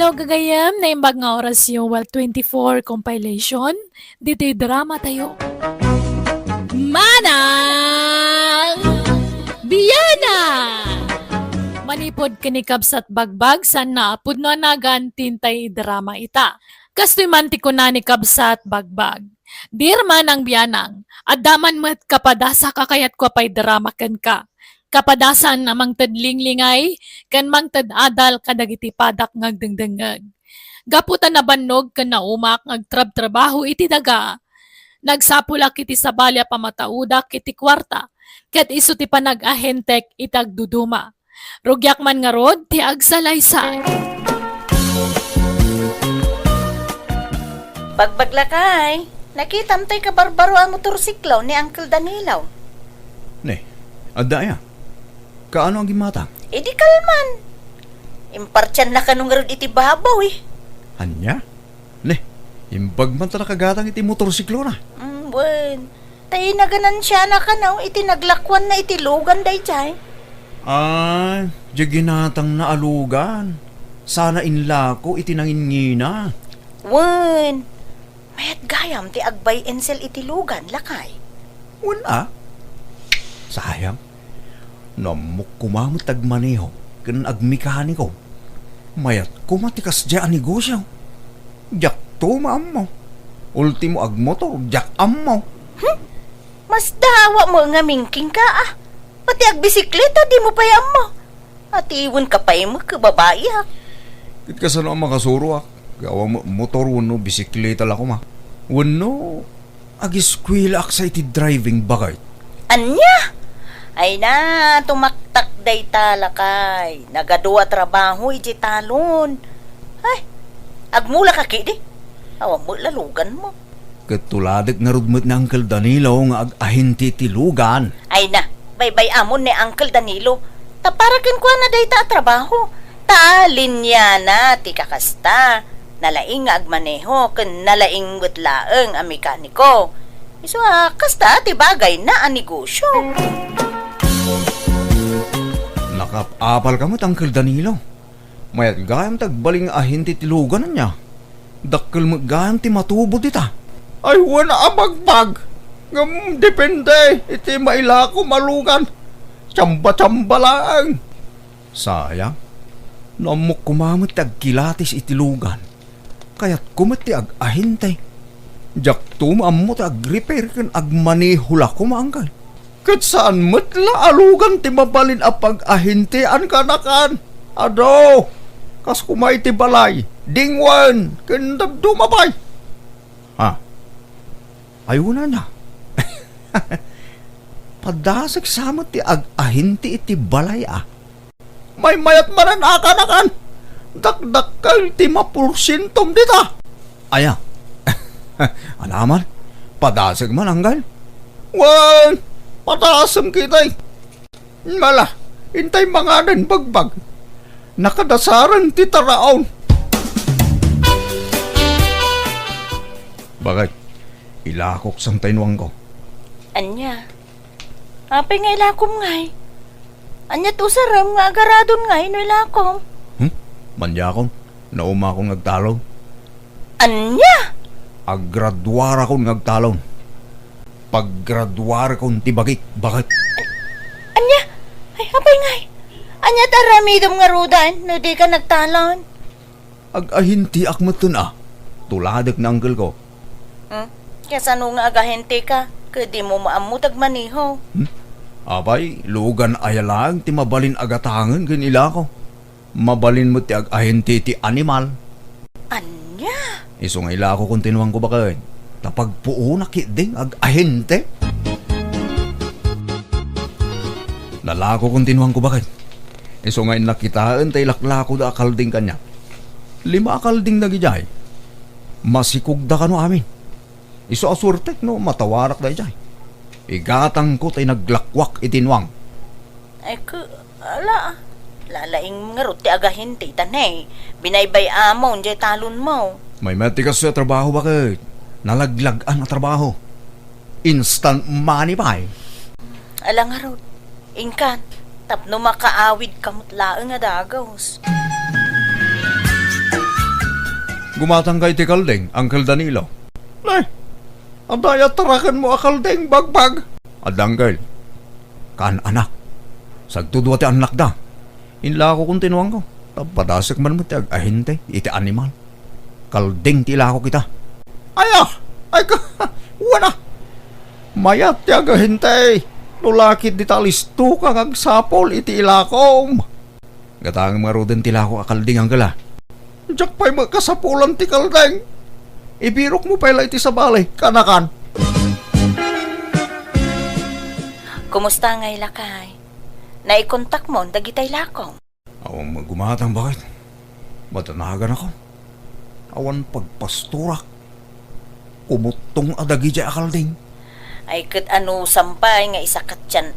Hello, gagayam na imbag nga oras yung 24 compilation. Dito'y drama tayo. Manang Biyana! Manipod kinikabs at bagbag san naapod no nagan tintay drama ita. Kasto'y mantik ko na ni kabsat bagbag. Dear Manang Biyanang, adaman mo't kapadasa kakayat ko pa'y drama kan ka. Kapadasan namang tadlinglingay, kan mang tadadal kadagiti padak ngagdengdengag. Gaputan na bannog kan naumak ngagtrab-trabaho iti daga. Nagsapulak iti sabalya pamataudak iti kwarta, ket iso ti panag-ahentek itagduduma. Rugyak man nga rod, ti agsalaysay. Bagbaglakay, nakitam tayo kabarbaro ang motorsiklo ni Uncle Danilaw. Ne, adaya. Kaano ang gimata? Di kalman. Impartyan na kanong rod iti babaw eh. Anya? Ne, imbag man ta nakagatang iti motorsiklo na. Buen. Tayo na ganan siya na kanaw, iti naglakwan na iti lugan day chay. Ah, di ginatang na alugan. Sana inlako iti nangingina. Wen. Mayat gayam ti agbay ensel iti lugan, lakay. Wala. Sayang. Namuk kumamot tagmaneho, kanan agmekaniko. Mayat kumatikas dya ang negosyo. Jak to maam mo. Ultimo agmotor, jak am mo. Mas dawa mo nga mingking ka ah. Pati agbisikleta di mo payam mo. At iwan ka pa mo kababae ha. Kit ka sa ang makasuro gawa mo motor wano, bisikleta la ko ma. Wano, agiskwila ak sa iti driving bagay. Anya? Ay na, tumaktak day talakay. Nagaduwa trabaho, iti talon. Ay, agmula ka kidi. Awa mo, lalugan mo. Katuladak nga rudmot na Uncle Danilo nga ag-ahinti tilugan. Ay na, baybay amon ni Uncle Danilo. Taparakan ko na day ta trabaho. Taalin niya na, ti kakasta. Nalaing nga agmaneho, kun nalaing gutlaeng ang mekaniko. Iso kasta, ti bagay na ang negosyo. Nakapapal ka mo't Uncle Danilo. Mayat gayam tagbaling ahinti tilugan na niya. Dakkel mo gayam ti matubod ita. Ay wala abagbag. Ngam depende. Iti mailako malugan. Tsamba-tsamba lang. Sayang. Namok kumamot tagkilatis itilugan. Kaya't kumati ag-ahintay. Jak tumamot ag-repair kan agmanihula kumaangkal. Kat saan matla alugan ti mabalin apag ahintian kanakan. Ado, kas kumay ti balay. Dingwan, kandab dumabay. Ha? Ayuna na. Padasag samot ti ag-ahinti iti balay ah. May mayat manan akanakan. Dakdakal ti mapursintom dita. Aya. Alaman, padasag man anggal. Wan, patasam kitay. Mala, intay manganan bagbag. Nakadasaran ti taraon. Bakit? Ilakok sang tainwang ko. Anya, apay nga ilakom ngay. Anya to saram nga agaradon ngay no ilakom. Manyakon, nauma akong nagtalon. Anya? Aggraduara akong nagtalon. Paggraduara akong tibagik. Bakit? Anya? Ay, apay ngay. Anya taramidom nga rudan no di ka nagtalon. Ag-ahinti akmatun ah. Tuladak na uncle ko. Kaya sano nga agahente ka? Kadi mo maamutag maniho. Abay, lugan ayalang ti mabalin agatangan ganila ko. Mabalin mo ti ag-ahinti ti animal. Anya? Iso nga ila ako kung tinuwang ko bakit. Tapagpuo na kidding ag-ahinte. Lalako kung tinuwang ko bakit. Iso nga nakitaan tay laklako da akalding kanya. 5 akalding na gijay. Masikog da kano amin. Iso asurtek no matawarak da ijay. Igatang ko tay naglakwak itinwang. Ay ala. Lalaing nga ruti agahente tanay. Binaybay amon jay talon mo. May matikas sa trabaho bakit? Nalaglagan na trabaho. Instant money pa eh. Ala nga rod. Ingkan. Tapno makaawid kamot laeng nga dagos. Gumatang kay ti Kaldeng, Uncle Danilo. Nay, adaya tarakan mo Kaldeng, bagbag. Adanggal, kan anak. Sagtudwa ti anak da. Inla ko kung tinuang ko. Padasik man mo ti agahinte, iti animal. Kaldeng ti ila ko kita. Ay ka, wala. Mayat ti agahinte. Nulakit di talisto kang agsapol iti ilakom. Gatang mga roden ti lako akalding ang gala. Diyak pa'y magkasapulan ti Kaldeng. Ibirok mo pala iti sa balay, kanakan. Kumusta ngay lakay? Naikontak mo, dagitay lakong. Awan magumatang bakit? Matanagan ako. Awan pagpasturak. Umutong adagi di akalding. Ay kat ano sampay nga isa katyan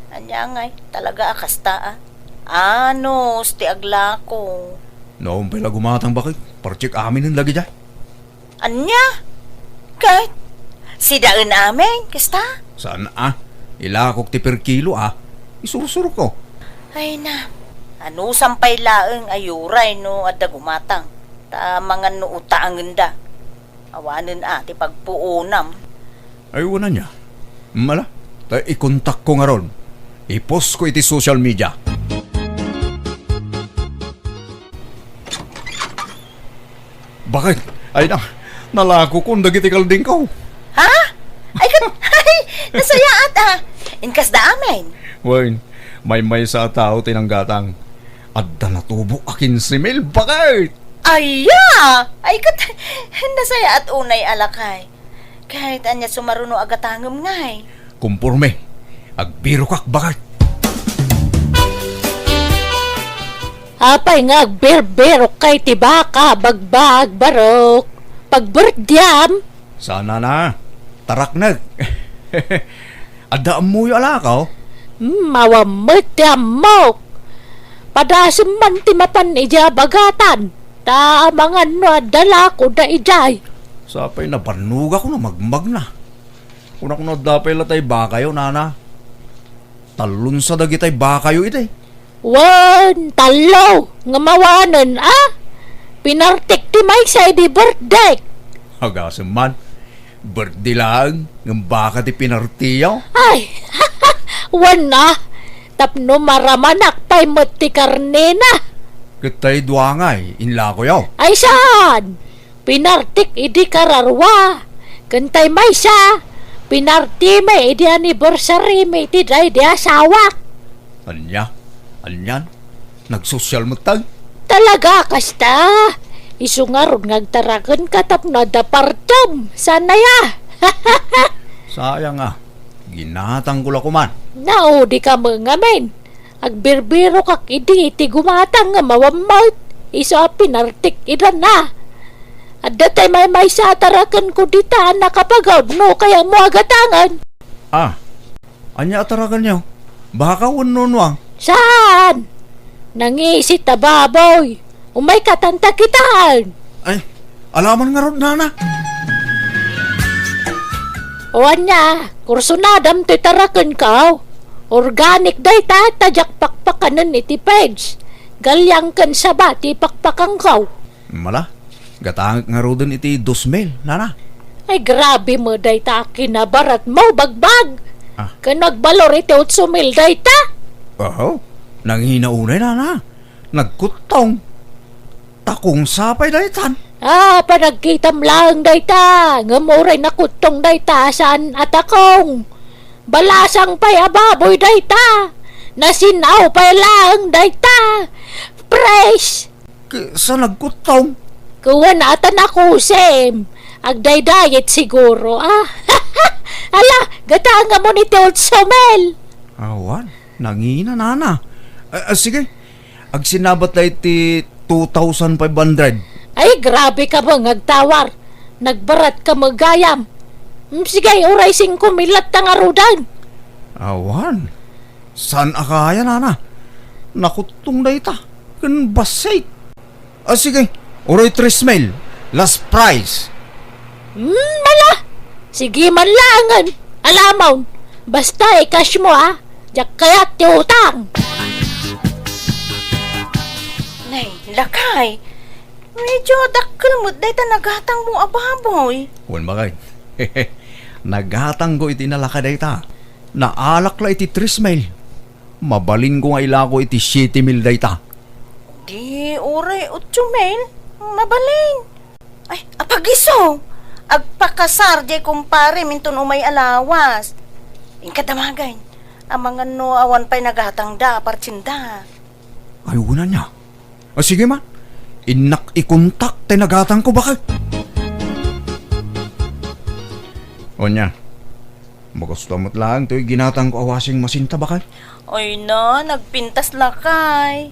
Anya ngay, talaga akasta Ano, sti aglako. Noong pala gumatang bakit? Parchik amin ang lagi di. Anya? Kahit si daan amin, kasta? Saan Ilakok ti per kilo Isurusuro ko. Ay na, ano sampay laeng ayuray no at gumatang. Ta mga no utaangan da. Awanin ti pagpuunam. Ay wala niya. Mala, ikontak ko nga ron. I-post ko iti social media. Bakit? Ay na, nalako kong dagiti Kalding ko. Ha? Ay, nasayaat Inkas da amin. Wain, may sa tao tinanggatang. Adda natubo akin si Mel, bakit? Aya! Ay, nasayaat unay alakay. Kahit anya sumaruno agatangam ngay. Kumpurme, agbiro kak, bakit? Apay nga agberberok kay tibaka, bagbag, barok. Pagberdyam. Sana na, tarak na. Adda mo yung alakaw. Mawamot mo. Padasam man timapan ija bagatan. Ta mga no dala ko da ijay. Sapay na panuga ko na magmag na. Una ko na dapay latay bakayo, nana. Talon sa dagitay bakayo ite. Wan, talo, nga mawanan, Pinartik ti may sa di birthday. Hagasam man, birthday lang, ng baka ti pinartiyaw. Ay, wan na. Tapno maramanak pa'y mati karne na. Kitay duangay, inla ko yaw. Ay saan? Pinartik idi kararwa. Kantay may sa. Pinarti may idi anniversary may tiday di asawa. Anyan, nagsosyal mo tag. Talaga kasta. Isungarod ngagtarakan katap na dapartam. Sana ya. Sayang ginatang ko man. Nao di ka mangamin. Agbirbiro kak idi iti gumatang nga mawamot. Iso pinartik idan na. At datay may sa tarakan ko dita nakapagod no kaya mo agatangan. Anya ataragan niyo? Baka ununwang. Saan? Nangisit na baboy. Umay katanta kitaan. Ay, alaman nga ron, nana. O anya, kursunadam ti tarakan ka. Organic day tajak pakpakanan iti page. Galyang kan sa bati pakpakang kaw. Mala, gatangit nga ron iti 2,000, nana. Ay grabe mo day ta kinabarat mo bagbag. Kanagbalor iti 8,000 day ta. Nangihinaunay, nana. Nagkutong. Takong sapay daytan. Panagkitam lang day ta. Ngamuray na kutong day ta saan atakong. Balasang pa'y ababoy day ta. Nasinaw pa'y lang day ta. Fresh. Sa nagkutong? Kuwan atan ako, Sem. Agday-diet siguro, Ala, gata nga mo ni Teot Somel. Awan, nangina, nana. Sige, agsinabat na iti 2,500. Ay, grabe ka ba ngagtawar. Nagbarat ka magayam. Sige, uray 5 milat na nga rudan. Awan, saan akaya, nana? Nakutong na ita. Kan basay. Sige, uray 3,000. Last price. Mala. Sige man langan. Alamaw. Basta cash mo, Diyak kaya ti utang. Nay, lakay. Medyo dakkel mo day ta nagatang mo ababoy. Wan bakit? Naghatang ko iti nalakaday ta. Naalak la iti 3 mil. Mabalin ko nga ila ko iti 7 mil day ta. Di ure 8 mil. Mabaling. Ay, apagiso. Agpakasar di kumpare minton umay alawas. Inkadamagay. Ang mga no awan pa'y naghatang da partsinda. Ay, una niya. Sige man. Inak ikontak tay nagatang ko bakit? O niya. Magusto mo't lang to'y ginatang ko awasing masinta bakit? Oy na, nagpintas lakay.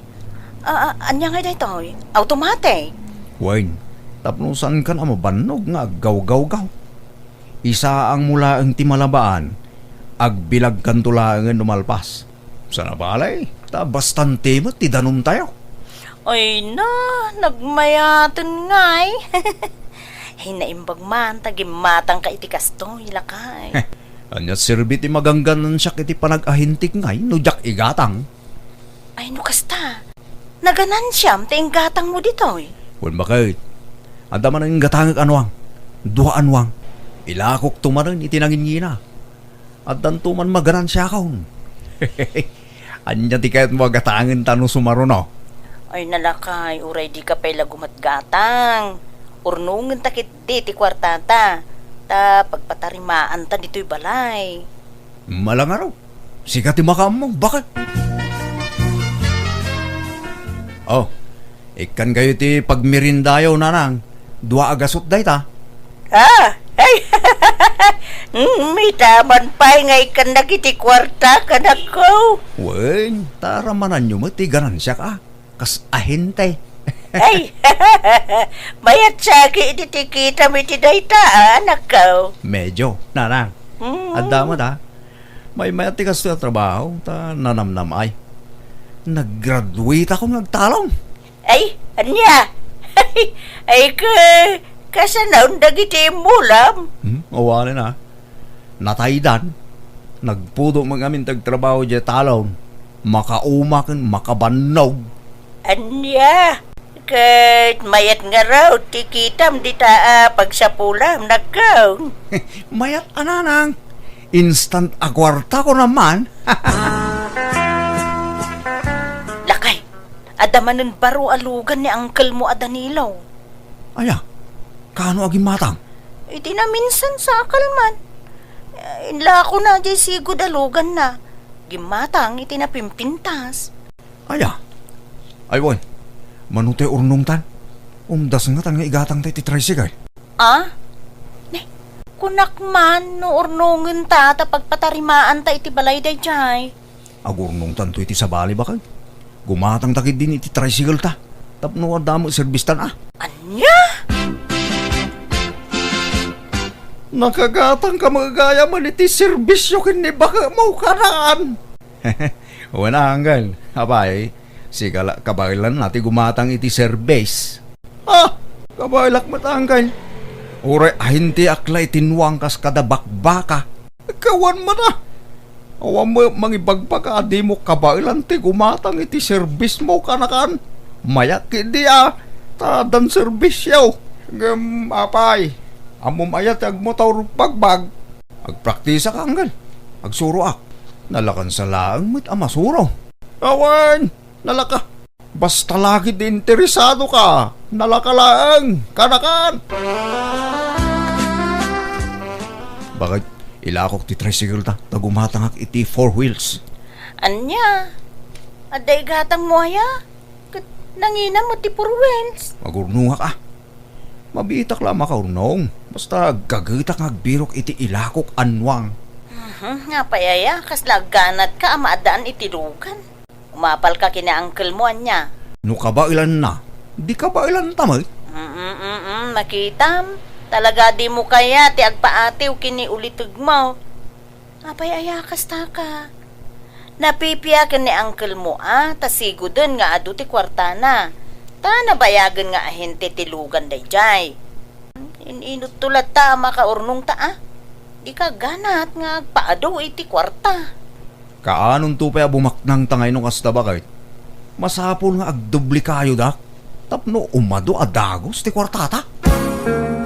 Anya nga daytoy? Automatic. Wayne, tapnusan ka na mabanog nga gaw-gaw-gaw. Isa ang mula ang timalabaan, agbilag kantulangan numalpas. Sana balay, ta bastante mo, tidanong tayo. Oy na, nagmayaton ngay. Hinaimbag man, tagimatang ka iti kastoy, lakay. Anyat sirbiti magangganan siya kiti panag-ahintik ngay, nujak igatang. Ay, no kasta. Naganan siyam, ting gatang mo ditoy. Wan bakit? Anda man ang gatangag anwang, duha anwang. Ilakok tumanan itinangin at danto man magaran siya kaon. Anya ti kahit mo gatangan tanong sumaruno. Ay, nalakay, uray di ka pa'y lagumat gatang. Urnungan takit di ti kwartata. Ta pagpatarimaan ta dito'y balay. Malang araw, sikat ti makam mo, bakit? Oh, ikan kayo ti pagmirindayaw nanang, dua agasot day ta. Ay, may taman pa'y ngay kan nagiti kwarta ka na ko. Wen, taramanan nyo mo, ti ganansya ka. Kas ahintay. Ay, mayat sagi ititikita mi ti dayta, anak ko. Medyo, nanang. At dama ta, may mayat ti kas trabaho, ta nanamnam ay. Nag-graduate ako nagtalong. Ay, anya? Ay, kasanaw dagiti mulam. Awali na. Nataydan. Nagpudo mga amin tagtrabaho dya talon. Makaumakan, makabanog. Anya? Kahit mayat nga raw, tikitam di pagsapulam, nagkaw. Mayat ananang. Instant agwarta ko naman. Lakay, adamanan baro alugan ni Uncle mo Danilo. Aya, kano aging matang? Iti na minsan sa akalman. Inla ko na di sigod alugan na. Gimatang iti na pimpintas. Aya, ay boy, manute urnong tan. Umdas nga tan nga igatang tayo ti tricycle. Ne, kunak man no urnungan ta pagpatarimaan ta iti balay day jay. Agurnong tan to iti sabali bakal. Gumatang takid din iti tricycle ta. Tapno adamo serbistan Anya? Nakagatang ka magagaya man iti serbisyo kini baka mau karaan. Wana hanggal. Abay, sigala kabailan nati gumatang iti service. Kabailak matanggal. Ure ahinti akla itinwang kas kada bakbaka. Kawan mo na. Awan mo mangibagpaka di mo kabailan ti gumatang iti service mo kanakan. Mayak hindi tadan servisyo. Apay. Amom ayat agmotor pagbag. Agpraktisa ka hanggal. Agsuro Nalakan sa laang mit amasuro. Awan! Nalaka. Basta lagi di interesado ka. Nalaka laang. Kanakan. Bakit ilakok ti tricycle ta? Tagumatangak iti 4 wheels. Anya? Aday gatang mo aya? Nangina mo ti purwels. Magurnungak Mabitak lang makaurnong. Basta gagitak ngagbirok iti ilakok anwang. Nga payaya, kaslaganat ka amaadaan iti lugan. Umapal ka kina uncle mo, anya. No kabailan na, di kabailan tamay. Makitam. Talaga di mo kaya ti agpaatiw kini ulitug mo. Apayaya kasta ka. Napipiya ka ni uncle mo tasigo dun nga adu ti kwartana. Ta nabayagan nga ahente ti lugan day jay. Inut tulad ta makaurnong ta Di ka ganat nga agpaado iti kwarta. Kaanon to pa bumaknang tangay nung kasta bakit? Masapol nga agdubli kayo dak. Tapno umado adagos ti kwartata.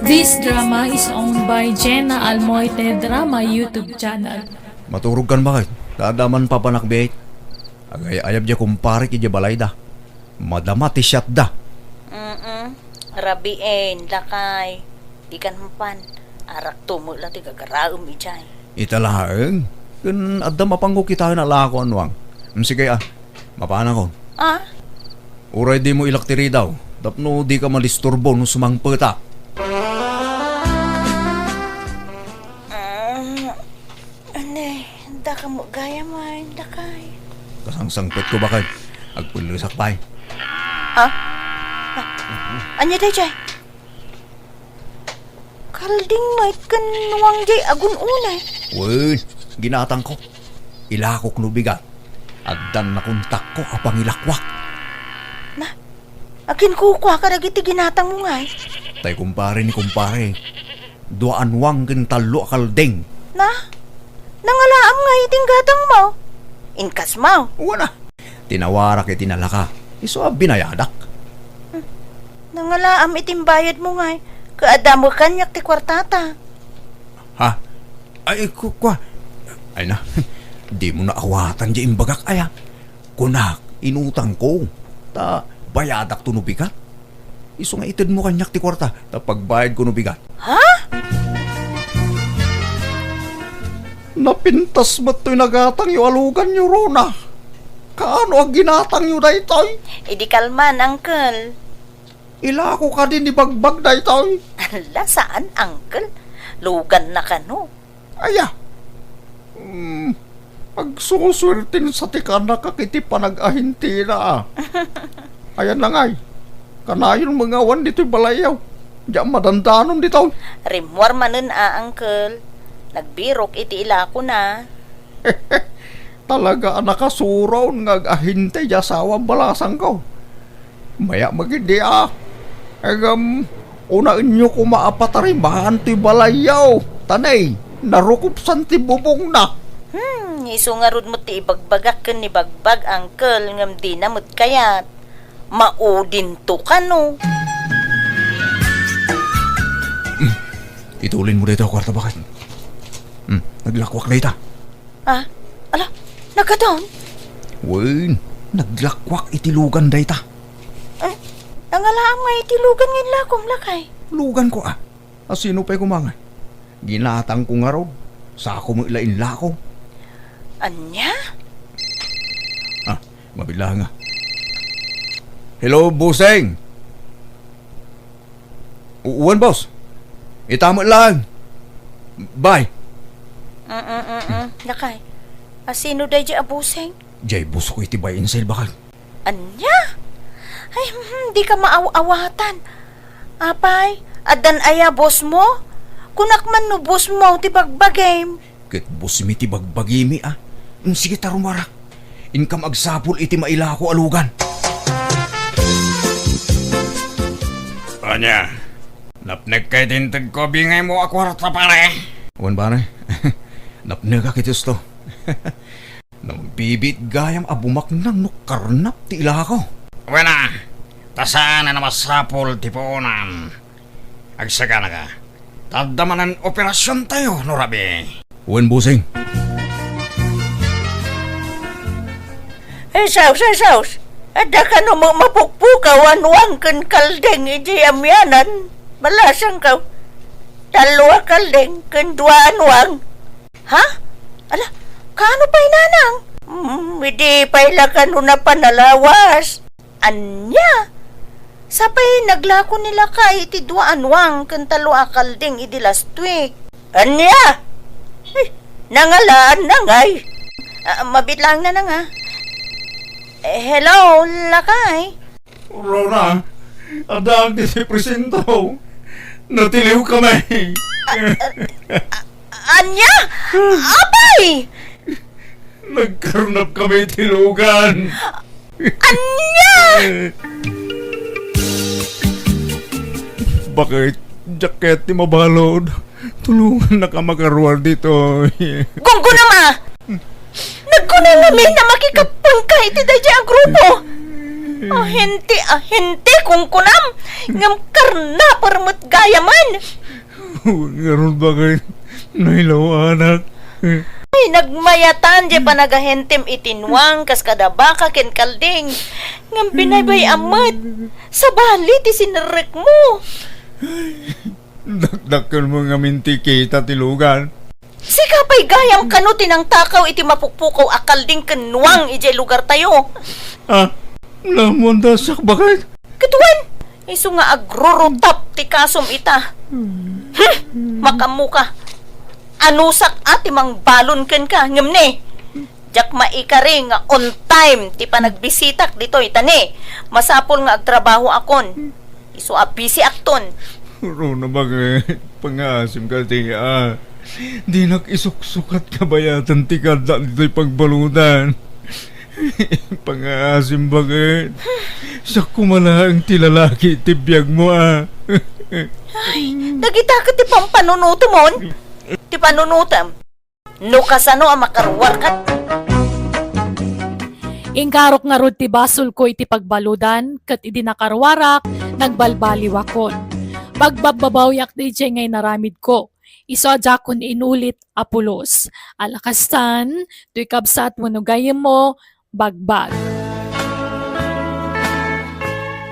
This drama is owned by Jenna Almoite Drama YouTube channel. Maturog kan bakit? Dadaman pa panakbet. Agay-ayab diya kumpare ki balay da. Madama ti shot da. Rabiin, lakay. Di kan mapan. Arak tumula ti gagaraom ijay. Italaeng. Kan adda mapanggo kita na lako anwang. Sige mapana ko. Ah? Uray di mo ilaktiri daw. Tapno di ka malisturbo no sumangpeta. Anay, da ka mo gaya man, lakay. Kasangsangpet ko bakit? Agpulisak pa'y. Anya day jay? Kalding may kanuwang jay agun unay. Wen, ginatang ko. Ilakok no bigat. Addan na kontak ko apang ilakwak. Akin kukwa ka dagiti ginatang mo ngay. Tay kumpare ni kumpare. Duaan wang talo kalding. Na? Nangalaam nga iting gatang mo. Inkas mo. Wala. Tinawarak itinalaka. Iso binayadak. Nangalaam iting bayad mo ngay. Kaada mo kanyak ti kwartata. Ha? Ay, kukwa. Ay na. Di mo na awatan di imbagak aya. Kunak, inutang ko. Ta, bayadak to nubigat. Iso nga itid mo kanyak ti kwarta. Ta pagbayad ko nubigat. Ha? Napintas mo to'y nagatang yu alugan yu Rona. Kaano ang ginatang yu daytoy? Idi kalman, uncle. Ilako ka din ni bagbag daytoy. Ala, saan, uncle? Lugan na ka, no? Aya. Pagsuswertin sa tikana kakiti panag-ahinti na. Ayan na ngay. Kanayon mga wan dito'y balayaw. Diyan madandanon dito. Rimwar manen uncle. Nagbirok iti ila ko na. Talaga nakasuraw nga ahinte di asawang balasang ko. Maya magindi unaan nyo kumaapatarimahan ti balayaw. Tanay, narukupsan ti bubong na. Isungarod mo ti ibagbagak ken ni bagbag uncle ngam di namut kayat. Maudin to ka no. Itulin mo dito kwarta bakit? Naglakwak na ita. Ah, ala, nagadon? Wen, naglakwak itilugan da ita. Nangalaam nga itilugan ngin lakom lakay. Lugan ko Asino pa'y kumangay? Ginatang ko nga raw. Sa ako mo ilain lako. Anya? Mabila nga. Hello, Buseng. Uwan, boss. Itama lang. Bye. Lakay. Asino day di abuseng? Jay, bus ko itibayin sa ilbakal. Anya? Ay, di ka maaw-awatan. Apay, adan aya boss mo? Kunak man no boss mo, ti bagbagay. Ket bus mi ti bagbagimi Sige tarumarak. Inkam agsapul iti maila ko alugan. Anya, napnag kay tintag ko bingay mo ako harta pare. Uwan ba na? Napnag ka kitos to. Nagbibit gayam abumak nang nukarnap ti ila ko. Wala, tasaan na namasapol ti poonan. Agsaga na ka. Tadamanan operasyon tayo, no Rabi. Uwan, Buseng. Saus. Ada ka no mapukpukaw anwang ken kaldeng iji amyanan. Malasang ka. Dalawa kaldeng ken dua anwang. Ha? Ala, kano pa'y nanang? Hindi pa'y lakano na panalawas. Anya? Sapay naglako nila ka iti dua anwang ken talo kaldeng iti last week. Anya? Nangalaan na ngay. Mabitlang na nga. Hello, lakay. Rona, adang di si presento. Natiliw kami. Anya? Abay! Nagkarnap kami tilugan. Anya! Bakit? Jacket ni mabalod. Tulungan na ka makaruar dito. Gunggo na ma! Nagkunan namin na makikapangka iti dadya ang grupo. Hindi ko kong kunam. Ngam karna parmat gayaman. Ngaron ba kayo? Nailaw anak. Ay, nagmayatan di pa nagahentem itinwang kas kada baka ken kalding. Ngam binaybay amat. Sa bali ti sinarek mo. Dakdakkel mo nga minti kita tilugan. Sika pa'y gayam kanutin ang takaw iti mapukpukaw akalding kenwang ije lugar tayo. Lamon da sak bakit? Katuan, iso nga agrurutap ti kasom ita. Makamuka. Anusak ati mang balon ken ka, ngamne. Jak maikari nga on time ti panagbisitak dito itani. Masapol nga agtrabaho akon. Iso busy akton. Ro na bakit? Pangasim ka tiya. Di nakisuksukat kabayatan ti kada dito'y pagbalutan. Pangasim bakit? Sa kumalaang ti lalaki ti biyag mo Nagita ka ti pampanunutomon? Ti panunutam? No kasano ang makarwar ka? Ingkarok nga rod ti basol ko iti pagbaludan, kat idi nakarwarak, nagbalbaliwakon. Pagbababawyak di jay ngay naramid ko. Iso adjakon inulit apulos. Alakastan, tuy kabsat wanugayem mo, bagbag.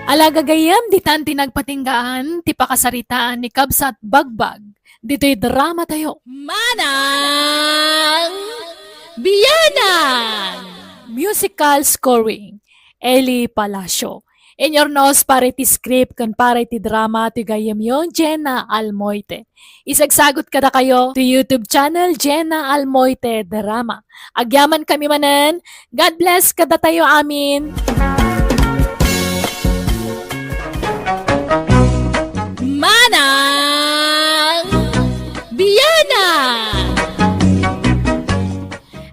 Alagagayam, di tan tinagpatinggaan, ti pakasaritaan ni kabsat bagbag. Dito'y drama tayo. Manang Biyanan! Musical scoring, Eli Palacio. In your nose, pare ti script, kan pare ti drama, ti gayam yon, Jenna Almoite. Isagsagot kada kayo to YouTube channel, Jenna Almoite Drama. Agyaman kami manan. God bless kada tayo amin. Manang Biyanan!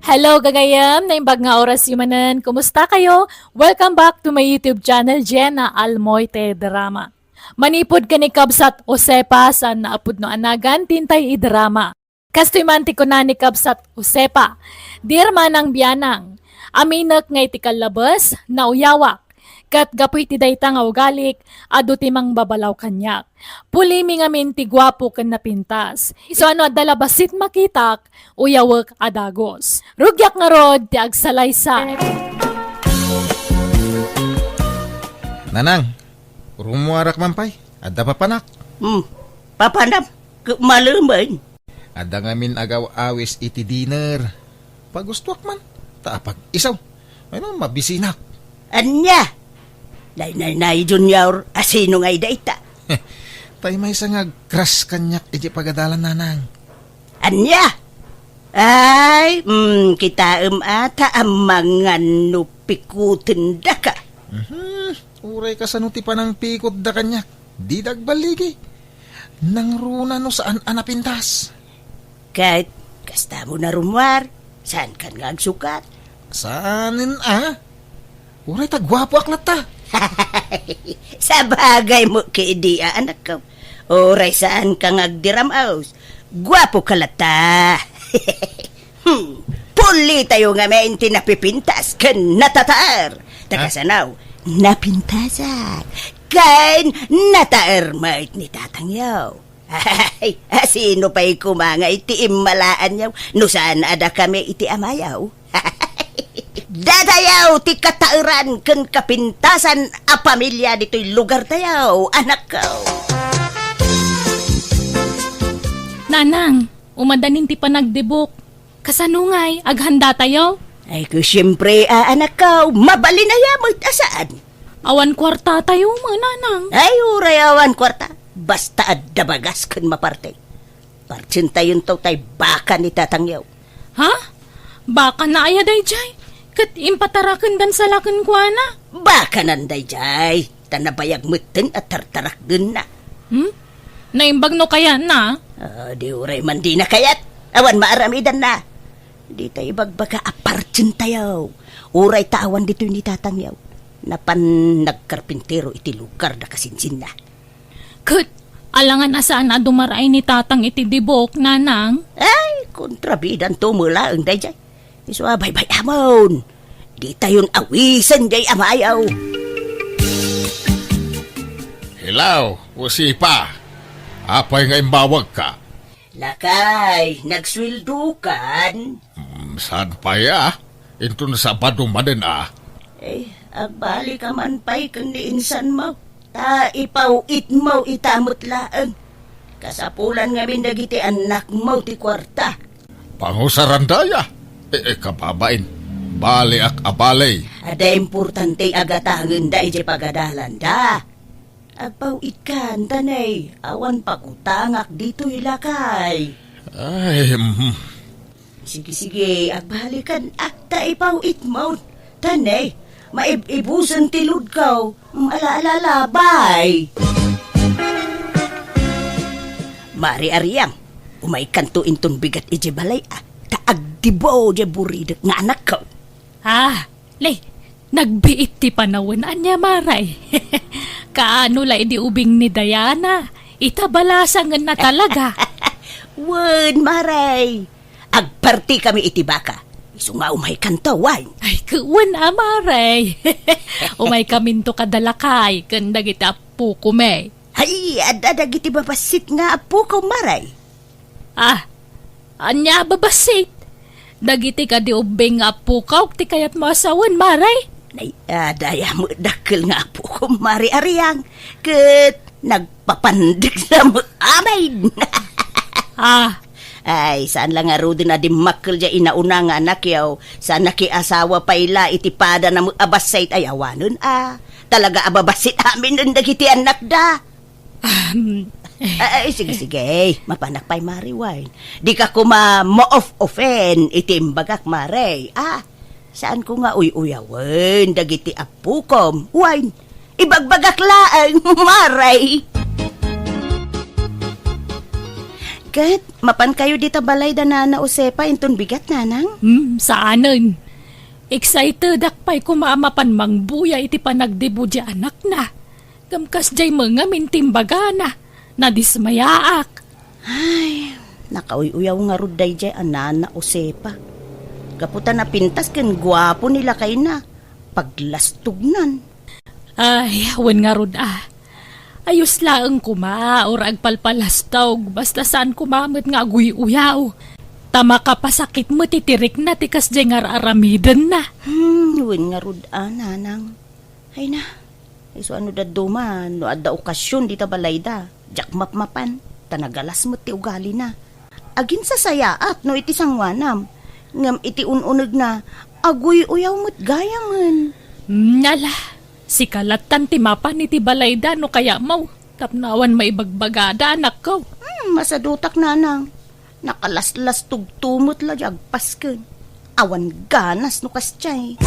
Hello gagayam, naimbag nga oras yumanan. Kumusta kayo? Welcome back to my YouTube channel, Jenna Almoite Drama. Manipod ka ni Kabsat Osepa sa naapod no anagan, tintay idrama. Kastoy manti ko na ni Kabsat Osepa. Dear Manang Biyanang, aminak ngay ti kalabas, nauyawak. Kat gapoy ti dayta nga ugalik, adu ti mang babalaw kanyak. Pulimi nga min ti gwapo ken napintas. Iso ano adalabasit makitak, uyawak adagos. Rugyak nga rod ti agsalaysa. Nanang, rumuarak mampay. Ada papanak. Papanap, maluman. Ada ngamin agaw awis iti dinner. Pagustuak man. Taapag isaw. May mabisinak. Anya? Nay Junior, asino ngay dayta? Tay may sangag crush kanyak iti pagadalan nanang. Anya? Ay, kita ata ang mga nupikutin da ka. Uray ka sa nuti pa ng pikot da kanyak. Di dagbaligi. Nang runa no saan anapintas. Kahit kasta mo na rumwar, saan ka nga agsukat? Saanin Uray tagwapo aklat ta. Sa bagay mo kay anak ko. Oray saan ka ngagdiramaos? Gwapo ka lata. Puli tayo nga may napipintas kan natataar. Takasanaw, napintasan. Kan nataar mait ni tatangyaw. Ay, sino pa'y kumanga iti imalaan yaw? No saan ada kami iti amayaw? Dadayaw ti katairan ken kapintasan a pamilya dito'y lugar tayaw, anak ko. Nanang, umadanin ti panagdibok. Kasanungay, aghanda tayo. Ay ko siyempre, anak ko, mabali na yamot asaan. Awan kwarta tayo, mga nanang. Ay, urayawan kwarta. Basta adabagas ken maparte. Partsin tayon to tay baka ni tatangyaw. Ha? Baka na ayaday jay. Kat impatarakan dan salakan ko na. Baka nanday jay. Tanabayag mutin at tartarak dun na. Naimbag no kaya na? Di uray man di na kayat. Awan maaramidan na. Di tayo bagbaga apartsin tayo. Uray tawan dito ni tatangyaw. Napan nagkarpintero iti lugar na kasinsin na. Kat, alangan asaan na dumaray ni tatang iti dibok, nanang? Ay, kontrabidan to mula ang day jay. Iso bay amon. Di tayon awisan jay amayaw. Ilaw, usipa. Apay nga imbawag ka. Lakay, nagswildukan. Saan pa ya? Ito na sa badumanin Agbali ka man pa'y kundi insan mo. Ta ipawit mo itamot laang. Kasapulan nga mindagiti anak mo ti kwarta. Pangusarandaya. Kababain. Bali ak abalay. Ada importante agatangan da iti pagadalan da. Agpawit ka, tanay. Awan pakutangak dito ilakay. Ay, Sige, agbalikan akta ipawit mo. Tanay, maibusan tilud ka. Malaalala-bye. Mari Ariang, umay kanto inton bigat ije balay Taagdibo je buridak nga anak ko. Lay, nagbiit ti panawin anya maray. Kaano la di ubing ni Diana. Itabalasangan na talaga. Wen, maray. Agparti kami iti baka. Isu nga umay kanto, wine. Ay, kuwan maray. Umay kaminto kadalakay. Kanda kita po kume. Ay, adadag iti babasit nga apo ko, maray. Anya babasit. Dagiti ka di ubing nga po ti kayat mo asawan, maray. Nay, daya mo dakil nga apo ko, mari Ariang. Kat nagpapandig na mo amay. Ay, saan lang nga rudi na di makil dya inauna nga anak yaw. Saan nakiasawa pa ila itipada na mo abasait ay awanon Talaga ababasit amin nun dagiti anak da. Ay, sige. Mapanak pa'y mari wine. Di ka kuma mo-off-offen itimbagak mare. Saan ko nga uyawan dagiti apukom. Wine, ibagbagak laang maray. Kat, mapan kayo dita balay da nana Usepa inton bigat nanang? Saanan? Excited akpay kumamapan mangbuya iti panagdibo di anak na. Gamkas jay mga mintimbaga na. Nadismayaak. Ay, nakauyaw nga ruday jay nana Usepa. Kaputan na pintas ken guwapo nila kay na. Paglastugnan. Ay, awan nga rod Ayos laang kuma or agpalpalastog basta saan kumamit nga aguy-uyaw. Tama ka pasakit mo titirik na tikas jay nga aramidan na. Yun nga rod nanang. Ay na, iso ano da duman, no adda okasyon dita balay da. Jak mapmapan, tanagalas mo ti ugali na. Agin sa sayaat no iti sangwanam. Ngam iti ununag na, aguy-uyaw mo't gaya man. Nala. Si kalatan ti mapan iti balayda no kaya mau. Tapnawan maibagbagada anak ko. Masadutak nanang. Nakalaslas tugtumot la jagpas ken. Awan ganas no kasyay.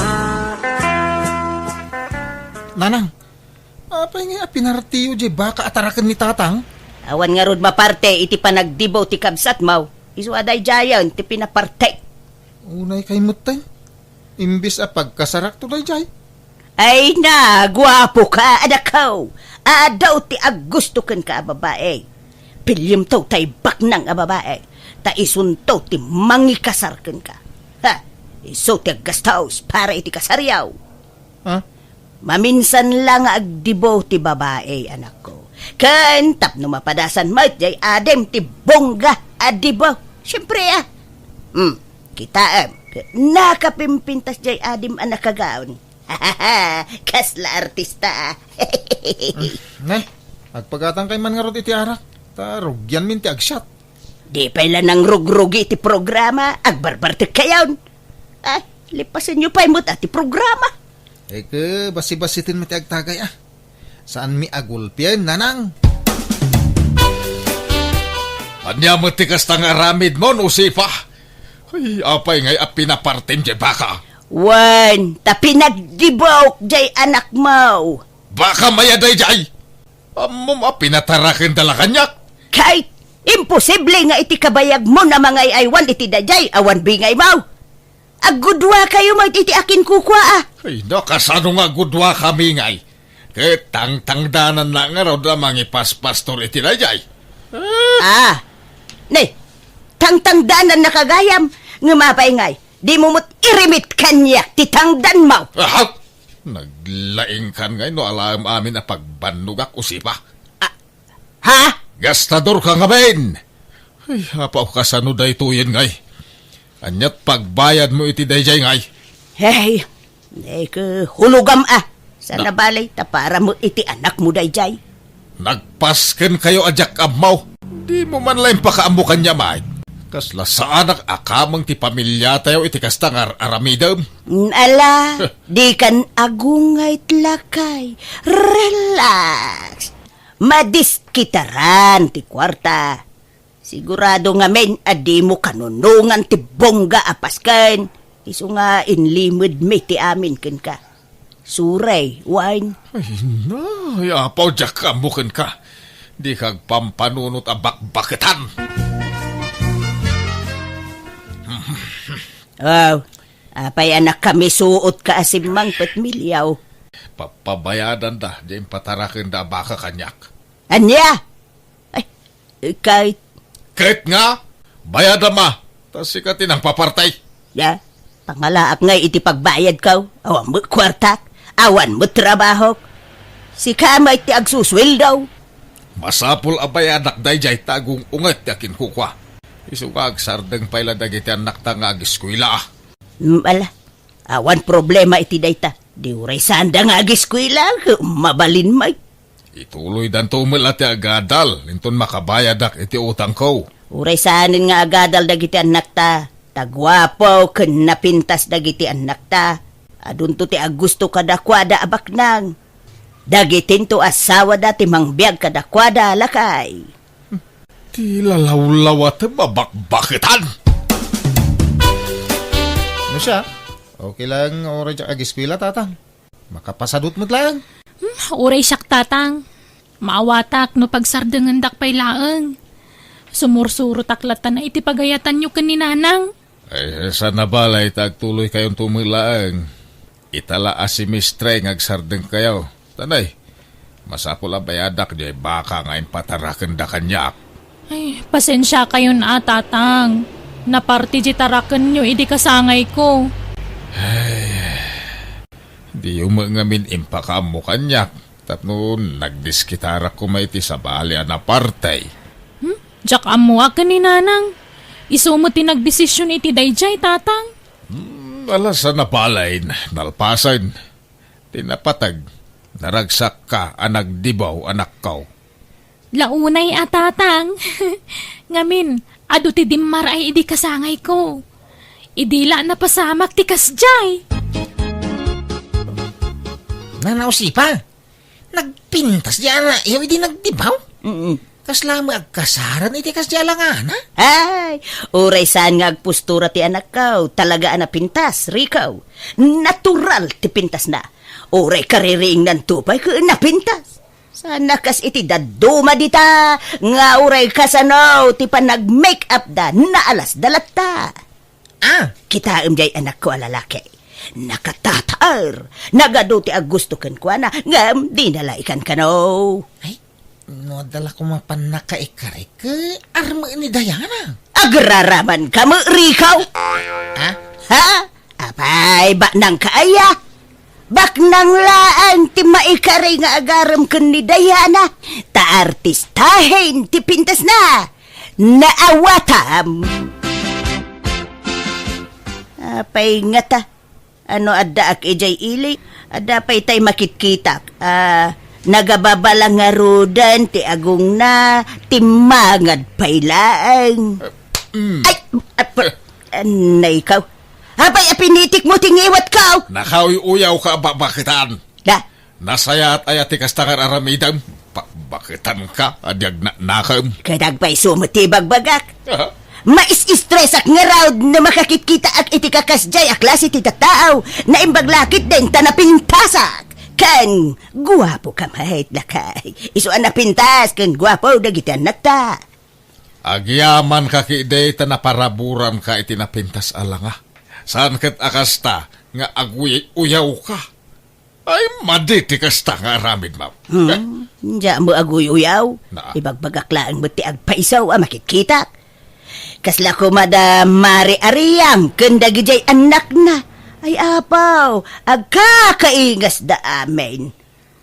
Nanang, apay nga pinartiyo jay baka atarakan ni tatang? Awan nga rod maparte iti panagdibo ti kabsat mau. Isu aday jayan ti pinaparte. Unay kay mutay. Imbis pagkasarak to day jay. Ay na, guwapo ka, anak ko. Daw ti agusto ken ka babae. Pilyem to tay baknang babae. Ta isunto ti mangikasar ken ka. Iso ti aggastaos para iti kasaryaw. Maminsan lang agdibo ti babae, anak ko. Ken tapno mapadasan mo jay adem ti bongga adibo. Siyempre kita nakapimpintas jay adim anak kagaon. Kasla artista. Nay, agpagatang kay man nga rod iti arak. Rugyan min ti agsyat. Di pala nang rugrugi iti programa. Agbarbarte kayawn. Lipasin nyo pa imot ati programa. Basi-basitin mo ti agtagay Saan mi agulpian, nanang? Anya mo ti kastang aramid mo, Usepa. Ay, apay ngay pinapartin di baka. Wan, tapi nagdibok jay anak mo. Baka mayaday jay. Amom pinatarakin dala kanyak. Kahit imposible nga iti kabayag mo na mga aywan iti dajay awan bingay mo. Agudwa kayo mo iti akin kukwa Ay, kasano nga gudwa kami ngay. Tang-tangdanan na nga raw da mga paspastor iti dajay. Nay, tang-tangdanan na kagayam nga mapay ngay. Di mo mo't irimit kanyak titangdan mo. Naglaing kan ngay no alam amin na pagbanugak Usepa. Ha? Gastador ka nga ben! Ay, hapaw ka sa nuday tuyen ngay. Anyat pagbayad mo iti dayjay ngay. Hey, hulugam Sa nabalay ta para mo iti anak mo dayjay. Nagpasken kayo ajak amaw. Di mo man lang pakaamo kanya may. Kasla sa anak akamang ti pamilya tayo iti kastangar aramidam. Ala, di kan agungay tlakay. Relax. Madiskitaran ti kwarta. Sigurado nga men adi mo kanunungan ti bongga apasken. Isu nga inlimod me ti amin ken ka. Suray, wine. Ay na, yapaw jak amuken ka. Di kag pampanunot abak-baketan. Wow, apay anak kami suot ka asimang petmilyaw. Papabayadan da, di patarakin da baka kanyak. Anya? Ay, kahit, Kahit nga, bayada ma. Tas ikatin ang papartay. ya, pangalaak ngay iti pagbayad kaw. Awan mo kwartak, awan mo trabaho. Si kamay ti agsuswil daw. Masapul abay anak dayjay tagong unget yakin kukwa. Isukag sardeng payla dagiti anak ta nga agiskwila. Ala, awan problema iti dayta. Di uray sanda nga agiskwila, mabalin may. Ituloy dan tumil ati agadal. Linton makabayadak iti utang ko. Uray sanin nga agadal dagiti anak ta. Tagwapo ken napintas dagiti anak ta. Adunto ti agusto kadakwada abaknang. Dagitin to asawa dati mangbiag kadakwada lakay. Ti lalaw-law at babak-baketan. Ano siya? Okay lang oray dyan agiskwila, tatang. Makapasadot mo lang. Uray siyak tatang. Maawatak no pagsardengan dakpay laeng. Sumursuro taklatan na iti pagayatan nyo kaninanang. Ay, sa nabalay tagtuloy kayong tumilaang. Itala asimistre ngagsardeng kayo. Tanay, masapul ang bayadak di baka ngayon patarakan da kanyak. Ay, pasensya kayo na tatang. Naparti jitarakan nyo, idi kasangay ko. Di umangamin impakam mo kanyak. Tapno nagdiskitara ko maiti sa bali na partay. Diyak amuwa kaninanang. Isumo ti nagdesisyon iti dayjay tatang. Alas sa napalay, nalpasan. Tinapatag, naragsak ka, anagdibaw, anak kau. Launay tatang. Ngamin, adu ti dimmar ay idi kasangay ko. Idila na pasamak ti kasjay. Nanausipa, nagpintas di ana, iyo hindi nagdibaw. Tas lama agkasaran iti kas di alangana. Ay, uray saan nga agpustura ti anak kaw. Talaga pintas, rikaw. Natural ti pintas na. Uray kaririing ng tupay ka napintas. Sana kas iti daduma dita. Nga uray kasanaw ti panag-make up da naalas dalata. Ah, Kita jay anak ko alalaki. Nakatatar. Nagado ti agusto ken kwa na. Ngam, di nalaikan ka no. ay, no dala ko mapanakaikaray ka arma ni Diana. Agraraman ka mo, rikaw. Ah, Ha? Apay, ba nang kaaya? Bak nang laan ti maikaray nga agaram ken ni Diana. Ta artistahin ti pintas na. Naawatam. Apay nga ta. Ano adda ak ijay ili? Adda pay tay makitkitak. Nagababalang nga rudan ti agong na timangad paylaang. Ay! Anay ikaw. Apay apinitik mo tingiwat ka. Nakawi-uyaw ka bakitan. Da, Nasayat ayati kastangar aramidam. Bakitan ka, adyag na nakam. kadagpay sumutibag bagak. Mais-stress ak nga raw na makakitkita ak iti kakasjay ak klase ti tataaw na imbaglakit din tanapintasak. Kan, guwapo ka mahit lakay. Isuan na pintas, kan guwapo dagiti anak ta. Agyaman ka kiday tanaparaburan ka itinapintas alanga. Saan kat akasta nga aguy-uyaw ka? Ay, maditi kasta nga aramid, ma'am. Diya mo aguy-uyaw. Na. Ibagbagaklaan mo ti agpaisaw makikita. Kasla ko Mari Ariam, kandagijay anak na. Ay apaw, agkakaingas da amin.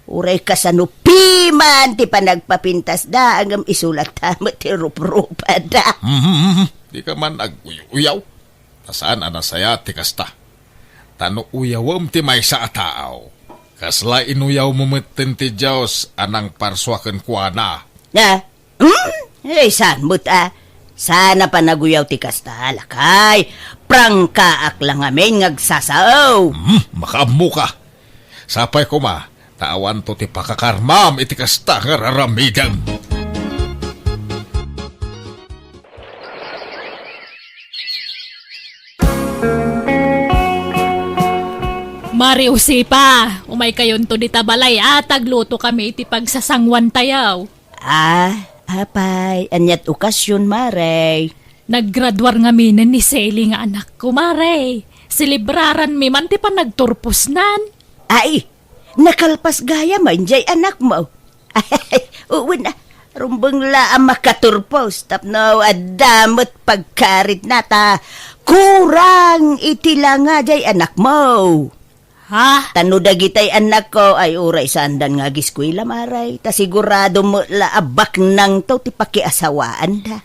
Uray ka sa nupiman, ti pa nagpapintas da, hanggang isulat tamo ti rup-rupa da. Di ka man ag-uyaw. Tasaan anasaya ti kasta. Tano uyawam ti may sa ataaw. Kasla inuyaw mo metin ti Diyos anang parswaken kuana. Na? Saan mo ta? Sana pa naguyaw ti kasta, lakay. Prangkaak lang amin ngagsasaw. Makamu ka. Sapay ko ma, tawan to ti pakakarmam iti kasta nga raramidam. Mari usipa, umay kayon to di tabalay tagluto kami iti pagsasangwan tayaw. Apay, anyat okasyon, Maray. Naggraduar nga minan ni Sally nga anak ko, Mare. Silibraran mi man ti pa nagturpos nan. Ay, nakalpas gaya man jay anak mo. Ay, uwi na. Rumbang laang makaturpos. Tapno, adamot pagkarit na ta. Kurang itila nga jay anak mo. Ha? Tano dagitay anak ko ay uray sandan nga giskwila, Maray. Ta sigurado mo laabak nang to ti pakiasawaan da.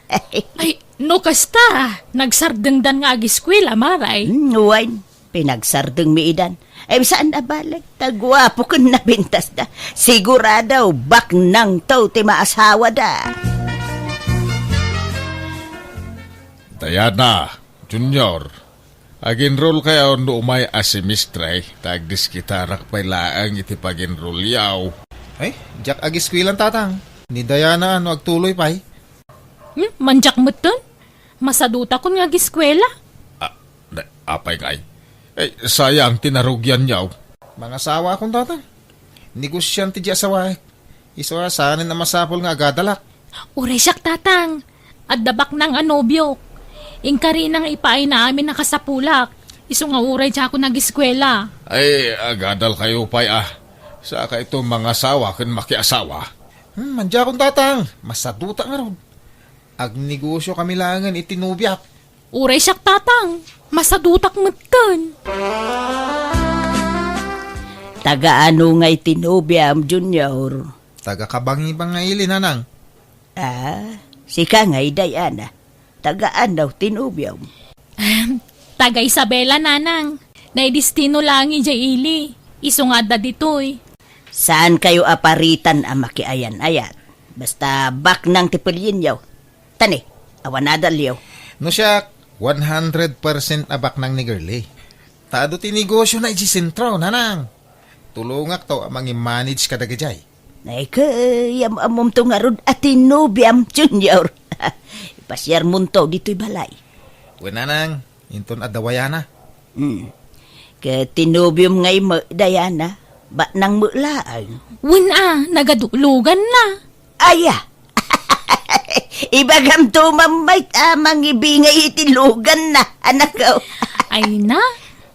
Ay, no kasta. Nagsardengdan nga agiskwila, Maray. Nuwain, pinagsardeng miidan. Ay, saan na balik? Tagwapo kun nabintas da. Sigurado, bak nang to ti maasawa da. Diana, Junior,ag-enroll kayo no umay asemestre, tagdis kita rakpay laang iti pag-enroll yaw. Ay, Jack agiskwilan tatang. Ni Diana ano agtuloy pay. Manjak mo ton? Masaduta ko nga agiskwela. Apay kay. Eh, sayang tinarugyan yaw. Mga asawa akong tatang. Negosyan ti di asawa. Iso saanin na masapol nga agadalak. Uray siyak tatang. At dabak ng anobyo. Ingkari nang ipaay na amin nakasapulak. Iso nga uray siya ako nag-eskwela. Ay, agadal kayo pay Saka ito mga asawa kan makiasawa. Mandya akong tatang. Masaduta nga ron. Agnegosyo kami langan itinubyak. Uray siyak tatang. Masadutak mo ton. Taga-ano nga'y tinubiam, Junior? Taga-kabangi-bangaili nanang. Sika nga'y Diana. Tagaan daw tinubiam. Taga Isabela nanang. Naidistino lang ija ili. Iso nga da ditoy. Saan kayo aparitan ang makiayan-ayat? Basta bak nang tipilyin yaw. Tani, awanadal yaw. No siya, 100% abak nang ni girlie. Taado ti negosyo na ijisentro, nanang. Tulungak to amang i-manage kadagajay. Ay kayam amom to nga rod at tinubiam, Junior. Ipasyar munto dito'y balay. Nanang, inton adawayana. Ka tinubiam nga'y mo, Diana, ba nang mulaan? Nagadulugan na. Aya! Ibagam to mamay amang ibingay itilugan na, anak ko. Ay na,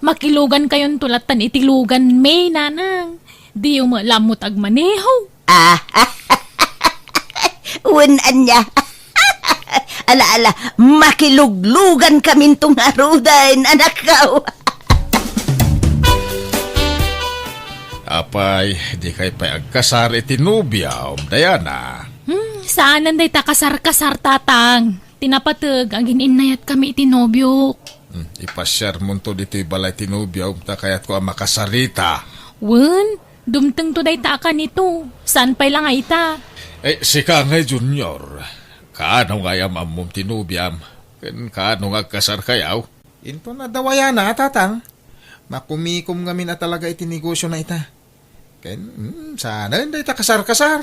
makilugan kayon tulatan itilugan may nanang. Di yung malamot agmaneho. Unan niya. Ala, makiluglugan kami itong arudan, anak ko. Apay, di kay pay agkasar itinubyaw, Diana. Saanan day takasar-kasar tatang. Tinapatag, ang gininayat kami itinobyo. Ipasyar mo to dito'y balay tinubyaw, takayat ko ang makasarita. Dumteng to day taka nito. Saan pa'y lang ay ta? Eh, sika ngay, Junior. Kaano nga yam amom tinubyam? Kaano nga kasar kayaw? Into na dawayana, tatang. Makumikom kami na talaga itinegosyo na ita. Sana hindi ta kasar-kasar.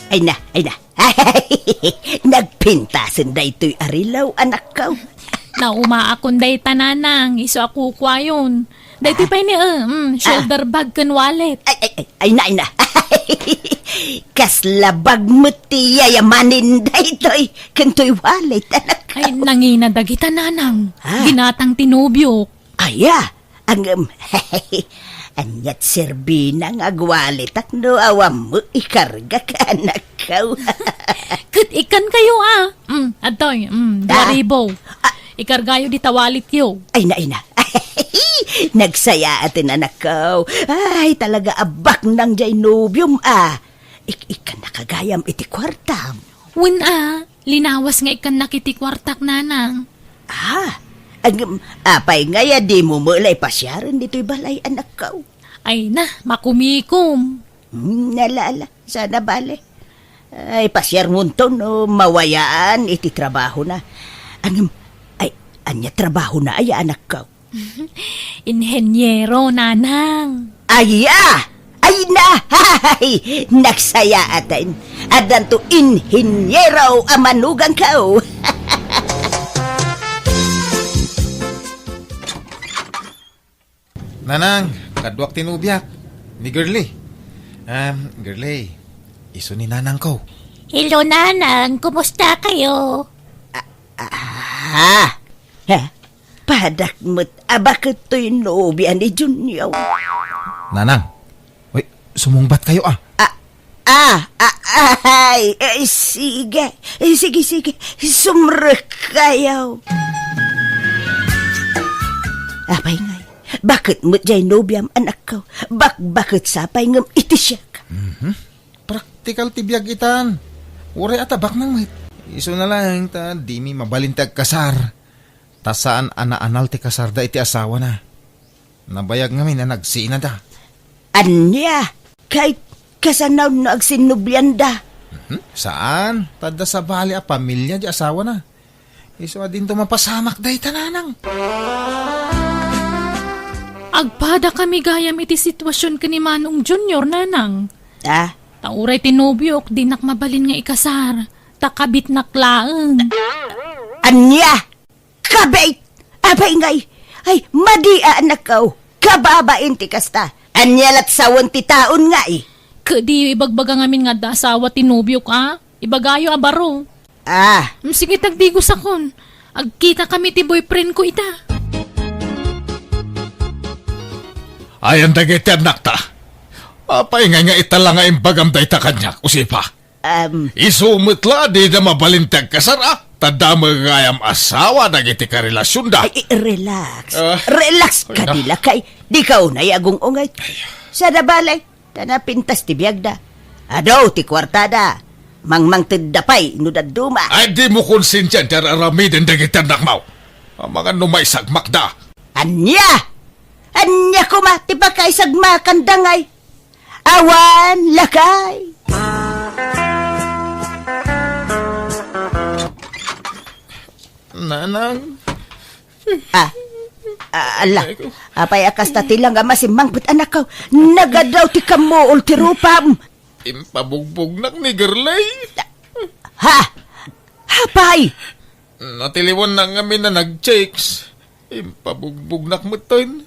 Ay na. Nagpintasan da ito'y arilaw, anak ko. Naumaakon day tananang. Iso ako kwayon. Day ti pa'y ni shoulder bag kan wallet. Ay na. Kaslabag mo ti yayamanin da ito'y kanto'y wallet, anak ko. Ay, nanginadagi tananang. Ginatang tinubyo. Aya, anyat serbina nga agwalit ak no awam mo ikarga ka, anak ko. Kat ikan kayo Adoy, 2,000. Ikargayo di tawalit yo. Ay na. nagsaya atin anak ko. Ay, talaga abak ng Jainubium Ikan nakagayam iti kwartam. Linawas nga ikan nakitikwartak nanang. Apay ngaya di mo mulay pasyaran dito'y balay anak ko. Ay na, makumikom. Nalala, sana bale. Ay, pasyar mo to, no, mawayaan, iti trabaho na. Anya trabaho na, ay anak ko. Inhenyero, nanang. Ay na, nagsaya atin. Adan to inhinyero amanugang ko. Nanang, kadwak tinubyak. Ni Girlie. Girlie, iso ni nanang ko. Hello, nanang. Kumusta kayo? Padak mo't abakit to'y nobya ni Junior. Nanang, sumungbat kayo Sige. Sumrek kayo. Apay ngay, bakit mo't jay nobyam anak ko? Bakit sapay ngam iti siya ka? Praktikal tibiyag itan. Uri atabak nang mahit. Iso na lang ta, di mi mabalintag kasar. Tasaan ana-anal ti kasar da iti asawa na. Nabayag ngamin na nagsina da. Anya, kahit kasanaw na agsinubyan da. Saan? Tada sa bali a pamilya di asawa na. Iso din to mapasamak da itananang. Agpada kami gayam iti sitwasyon ka ni Manong Junior, nanang. Tauray tinubyok, di nakmabalin nga ikasar. Takabit naklaang. Anya! Kabait! Abay ngay! Ay, madia anak ko! Kababain ti kasta! Anya lat sawan ti taon nga Kadi ibagbaga ngamin nga da asawa tinubyok Ibagayo abaro. Sige tagdigos akon. Agkita kami ti boyfriend ko ita. Ayan dagiti anak ta. Apay nga itala nga imbagam da ita kanya, usipa. Isumutla di na mabalintag kasara. Tada magayam asawa dagiti karelasyon da. Relax. Relax ka nila kay. Di ka unay agong ungay. Sa dabalay, tanapintas ti biyagda. Adaw ti kwartada. Mangmang tindapay, nudaduma. Ay di mo konsensyan ti aramidin dagiti anak mo. Ang mga numay sagmak da. Anya kuma, ti ba kay sagmakan dangay? Awan, lakay. Nanang. Ala, apay akas tatilang nga masimangbut anak ko. Nagadaw ti kamo ulti rupam. Impabugbog nak ni Girlay. Hapay. Natiliwan na nga na nag-checks. Impabugbog nak mo to yun.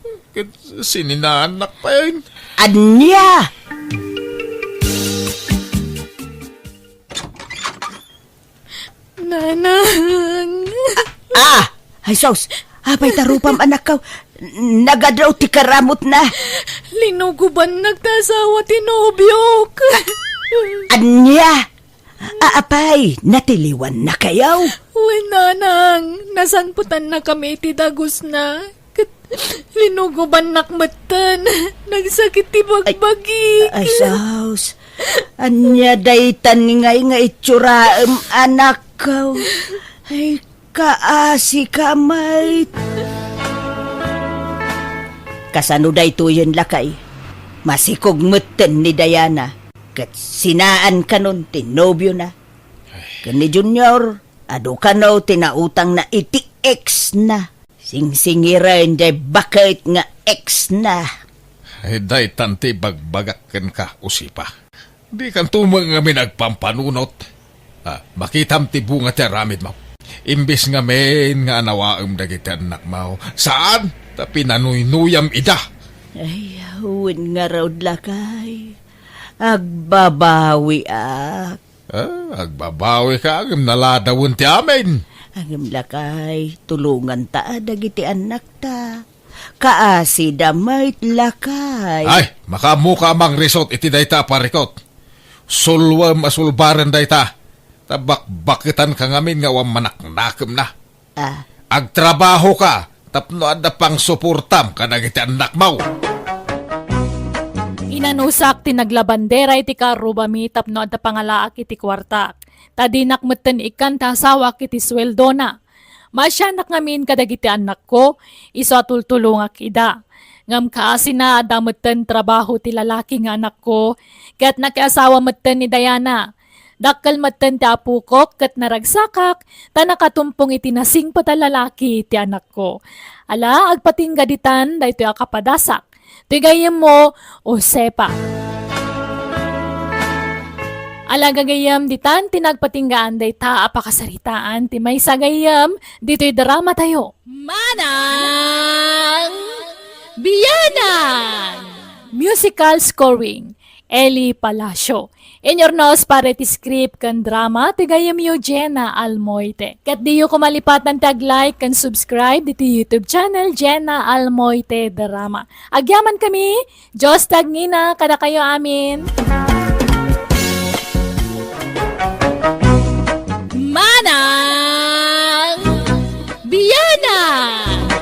Sininaanak pa yun. Anya. Nanang. Ay sos, apay tarupam anak ko. Nagadaw ti karamot na. Linuguban nagtasawa tinubyok. Anya. Apay, natiliwan na kayaw. Uy, nanang. Nasanputan na kami ti dagos na. Linuguban nakmatan. Nagsakit ti bagbagi. Ay sos. Anya daytan ngay nga itsuraem anak ko. Ay kaasi kamay. Kasano daytoyen lakay. Masikog meten ni Diana. Kat sinaan kanon tinobyo na. Kani Junior, ado kano tinautang na iti ex na. Singsingiran day bakit nga ex na. Ay day tanti bagbagakan ka, usipa. Di kan tumang nga minagpampanunot. Makitam ti bunga ti aramid mo. Imbis nga men nga anawaam dagiti anak mo. Saan? Ta pinanuynuyam ida. Ay, huwin nga raw lakay. Agbabawi Agbabawi ka agam naladawon ti amin. Agam lakay, tulungan ta dagiti anak ta. Kaasi damay lakay. Ay, makamuka mang resort iti dayta parikot. Sulwam asulbaran dayta. Tabak-bakitan ka ngamin nga wam manaknakem na. Agtrabaho ka, tapno ada pang suportam kanang iti anak mo. Inanusak ti naglabandera iti karubami tapno at pangalaak iti kwartak. Tadinak meten ikan tasawak iti sweldo na. Masyanak ngamin kadagiti anak ko, iso atultulungak ida. Ngam kaasi na adameten trabaho ti lalaki nga anak ko, kat nakiasawa meten ni Diana. Dakkel meten ti apukok kat naragsakak, ta nakatumpong iti nasing patalalaki ti anak ko. Ala, agpatingga ditan, da ito akapadasak. Tigayem mo, o sepa. Alagagayam ditan, tinagpatinggaan day ta apakasaritaan, ti may sagayam, dito'y drama tayo. Manang Biyanan! Musical scoring, Eli Palacio. In your nose para ti script kan drama, tigayam yo Jenna Almoite. Kat di yo kumalipatan tag-like kan subscribe dito YouTube channel Jenna Almoite Drama. Agyaman kami, Diyos tagnina, kada kayo amin. Manang Biyanan!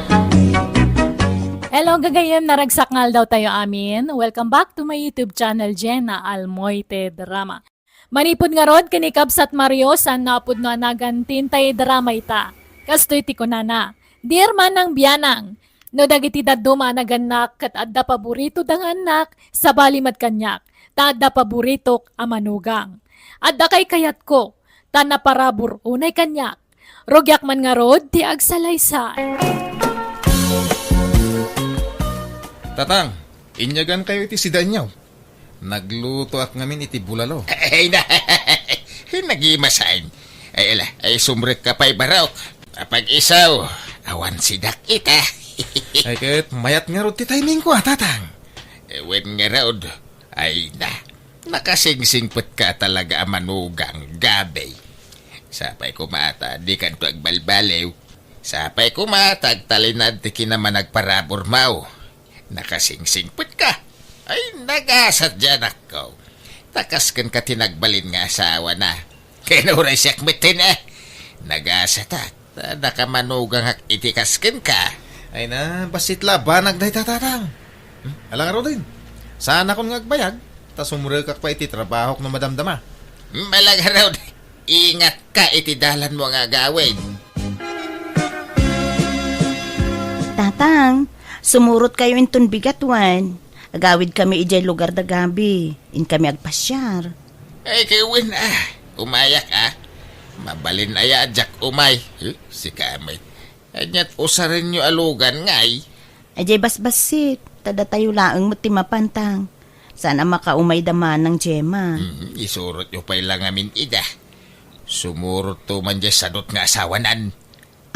Hello, gagayem, naragsak ngal daw tayo amin. Welcome back to my YouTube channel, Jenna Almoite Drama. Manipod nga rod, kinikabs at Mario, san napod no anagantin tayo drama ita. Kastoy ti kunana. Dear Manang Biyanang, no dagiti daduma naganak kat adda paborito dang anak sa balimat kanyak. Ta adda paboritok amanugang. Adda kay kayat ko, ta naparabor unay kanyak. Rogyak man nga rod, ti agsalaysay. Tatang, inyagan kayo iti si Danyaw. Nagluto at ngamin iti bulalo. Ay na, nagimasain. Ay ala, ay sumrek ka pa'y barok. Kapag isaw, awan sidak ita. Ay kahit mayat nga rod ti timing ko tatang. Ewen nga raod, ay na, nakasingsingpot ka talaga amanugang gabay. Sapay kumata, di kanto agbalbalew. Sapay kumata, agtalinad ti kinaman nagparabor mau. Nakasingsingpot ka. Ay, nagasat dyan ako. Takaskan ka tinagbalin nga asawa na. Kinuray siyak mitin Nagasat at nakamanugang hak itikaskan ka. Ay na, basit labanag na tatang. Alang araw din. Sana kung ngagbayag, ta sumuril kak pa iti trabaho na madamdama. Malaga raw, ingat ka itidalan mo nga gawin. Tatang, sumurot kayo inton bigatwan. Agawid kami ijay lugar da gabi. In kami agpasyar. Ay, kawin umayak Mabalin aya adyak umay. Si kamay. Anyat usarin nyo alugan ngay. Ajay basbasit. Tada tayo laang mo timapantang. Sana makaumay daman ng Gemma. Isurot nyo pa'y lang amin ida. Sumurot to man dyan sadot nga asawanan.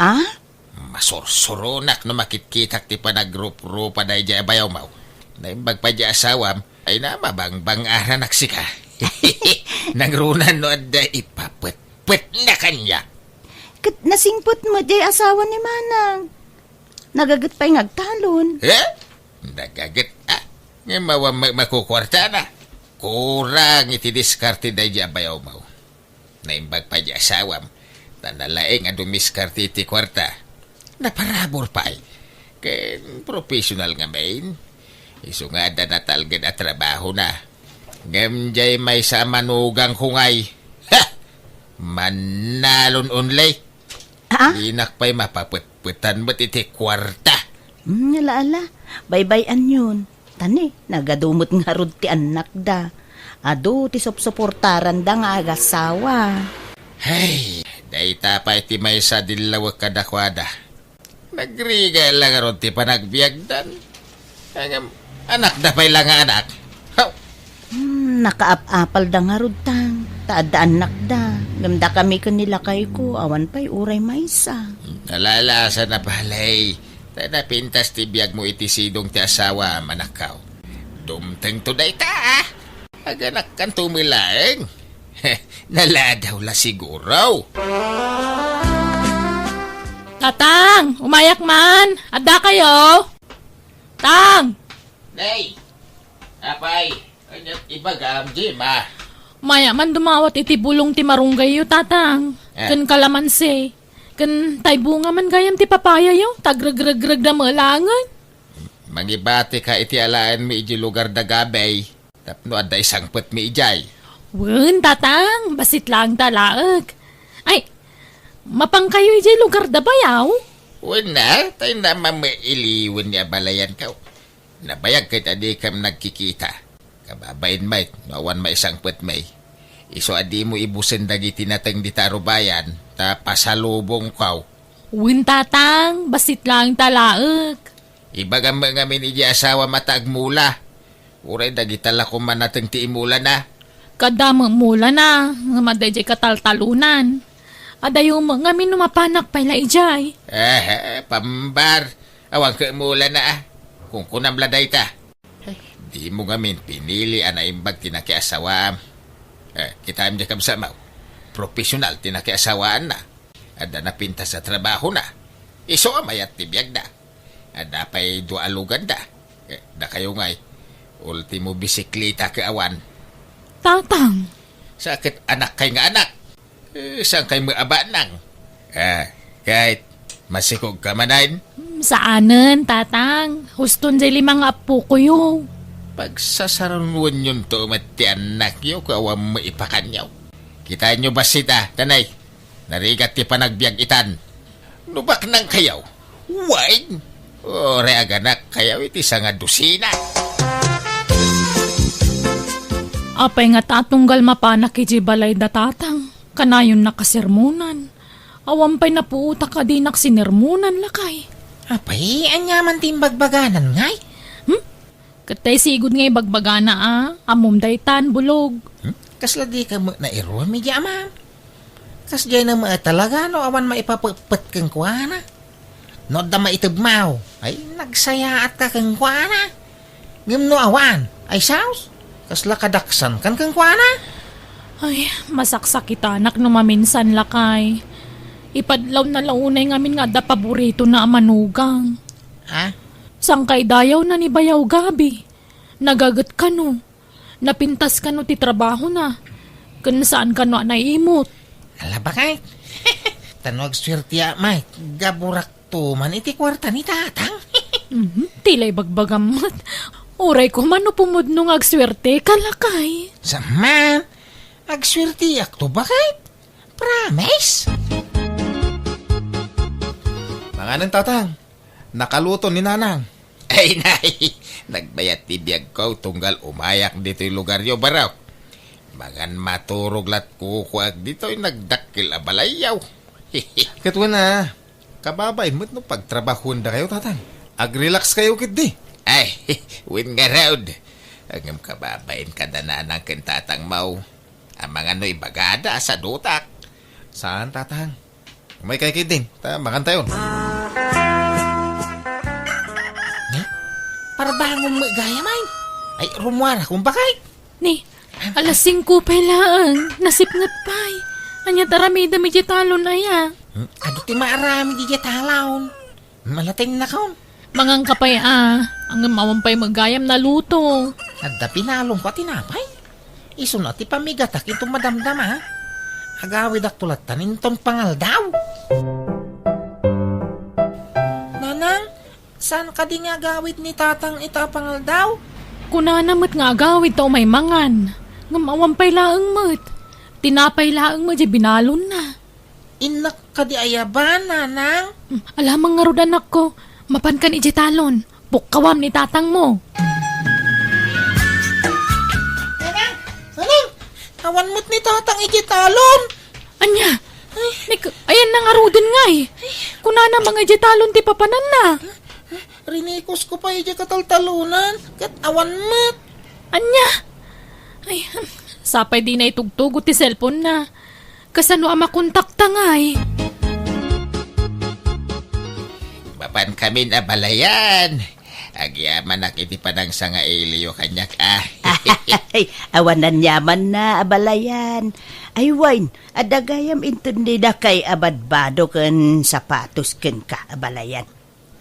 Ah? Masursurunak na makitkitak ti panagrup-rupa na ija bayaw mau. Naimbag pa dya asawam, ay na mabangbang aranak sika. Nagrunan no adda ipapet-pet na kanya. Kat nasingpot mo jay asawa ni Manang. Nagagat pa'y ngagtalon. Nagagat Nga makukwarta na. Kurang iti diskarte na ija bayaw mau. Naimbag pa dya asawam, tanalaeng adumiskarte iti kwarta. Naparabor pa kaya professional nga main. Iso nga da natalgan at trabaho na. Gamjay may sa manugang kungay. Ha! Manalon unlay. Inak pa'y mapaputputan mo't iti kwarta. Ala. Baybayan yun. Tani, nagadumot nga rod ti anak da. Ado, ti sopsoportaran da nga agasawa. Hey, dayta pa iti may sa dilawag kadakwada. Nagriga lang ron ti panagbiagdan. Anak da pa'y lang anak. Nakaap-apal da nga rod tang. Taada anak da. Gamda kami kanila kay ko. Awan pa'y uray maysa. Nalalasa na palay. Pintas ti biyag mo iti sidong ti asawa manakaw. Dumteng to dayta aganak kan tumilaeng. Naladaw la siguro. Tatang, umayak man. Adda kayo. Tang, Nay! Apay! Anyat ibagam, Jima. maya man dumawat iti bulong ti marunggay yu tatang. Kan kalamansi. Kan tay bunga man gayam ti papaya yo, tagrag-rag-rag na malangan. Mangibati ka iti alaan mi iji lugar da gabay. Tapno aday sangpet mi ijay. Wen, tatang, basit lang talaag. Ay, mapang kayo ijay lugar da bayaw? Wala, tayo na mamailiwan niya balayan ka. Nabayag kay tadi kam nagkikita. Kababayin may, nawan may sangpet may. Iso adi mo ibusin dagi tinatang di tarubayan, ta pasalubong kaw. Wen, tatang, basit lang talaag. Ibagang mga miniji asawa matagmula. Uray dagi tala ko man natang tiimula na. Kadam mula na, nga madayjay kataltalunan. Adayo mga minumapanak pala ijay. Pambar. Awang ka mula na ah. Kung kunamladay ta. Di mo ngamin pinili anaimbag tinakiasawam. Kita am jakam samaw. Profesional tinakiasawaan na. Ada na pinta sa trabaho na. Iso amayat tibiyag na. Ada pa'y dualugan da. Da kayo ngay. Ultimo bisikleta ka awan. Tatang, Sakit anak kay nga anak. Saan kay maaba nang? Kahit masikog ka manayin. saanen, tatang? Huston jay limang apo ko yo. Pagsasaranuan yun to mati anak yo kawang maipakan yaw. Kita nyo ba sita, tanay? Narigat ti panagbiag itan. Nubak nang kayaw. Wine! O reaganak kayaw iti sa nga dusina. Apay nga tatunggal mapanak iji balay da tatang. Kanayon nakasermonan. Awampay na puuta ka dinak sinermonan lakay. Apay, anyaman timbagbaganan ngay. Katay sigod ngay bagbagana amom daytan bulog. Kasla di ka mo na iro, medya ama. Kas jay na mo talaga, no, awan maipapapet kang kuwana. No, da maitubmaw. Ay, nagsaya at ka kang kuwana. Ngim no awan, ay saus. Kasla kadaksan kan kang kuwana. Ay, masaksakit anak no maminsan lakay. Ipadlaw na launay ngamin nga da paborito na manugang. Ha? Sangkay dayaw na ni bayaw gabi. Nagagat ka no. Napintas ka no ti trabaho na. Kan saan ka no naimot. Ala ba kay? Tanog swerte may. Gaburak to man iti kwarta ni tatang. Tilay bagbagamot. Oray ko man no pumudno ng agswerte kalakay. Saman, agswerte ak to ba kay? Promise? Manganan tatang, nakaluto ni nanang. Ay nay, nagbayat ti biyag ko tunggal umayak dito'y lugar yo baraw. Magan maturog lat kukuag dito'y nagdakil abalayaw. Katwa na, kababay mo't no pagtrabahon da kayo tatang. Ag-relax kayo kit di. Ay, win nga raud. Ang kababain kada na ng kentatang mau. Ang mga no'y bagada sa dutak. Saan tatang? May kay kit din, makan tayo. Para bangon mo gaya may. Ay, rumwara kung bakay. Ni, alas 5 pa lang. Nasipngat pa'y. Anya taramida mi talon na ya. Ado ti maarami di talawon. Malating na kaon. Mangang kapay ang mawampay magayam na luto. Adda pinalong ko tinapay. Iso na ti pamigatak ito madamdam ha. Agawid ak tulat taninton pangal daw. Nanang, saan ka di nga agawid ni tatang ita pangal daw? Kunanamat nga agawid to may mangan. Nga mawampay laang mat. Tinapay laang mat di binalon na. Inak ka di ayaban, nanang. Alamang nga rod anak ko. Mapan kan iji talon. Pukkawam ni tatang mo. Nanang, awan mo't ni tatang igitalon. Anya, ayan na nga rodin nga eh. Kunana mga iji talon ti papanan na. Rinikos ko pa iji kataltalunan. Kat awan mo't. Anya? Ay, sapay di na itugtugo ti cellphone na. Kasano ang makontakta nga eh. Bapan kami na balayan. Agyaman nakiti pa ng sanga iliyo kanyak Ay, awanan yaman na abalayan. Ay, wine, adagayam intindi na kay abadbado ken sapatos ken ka abalayan.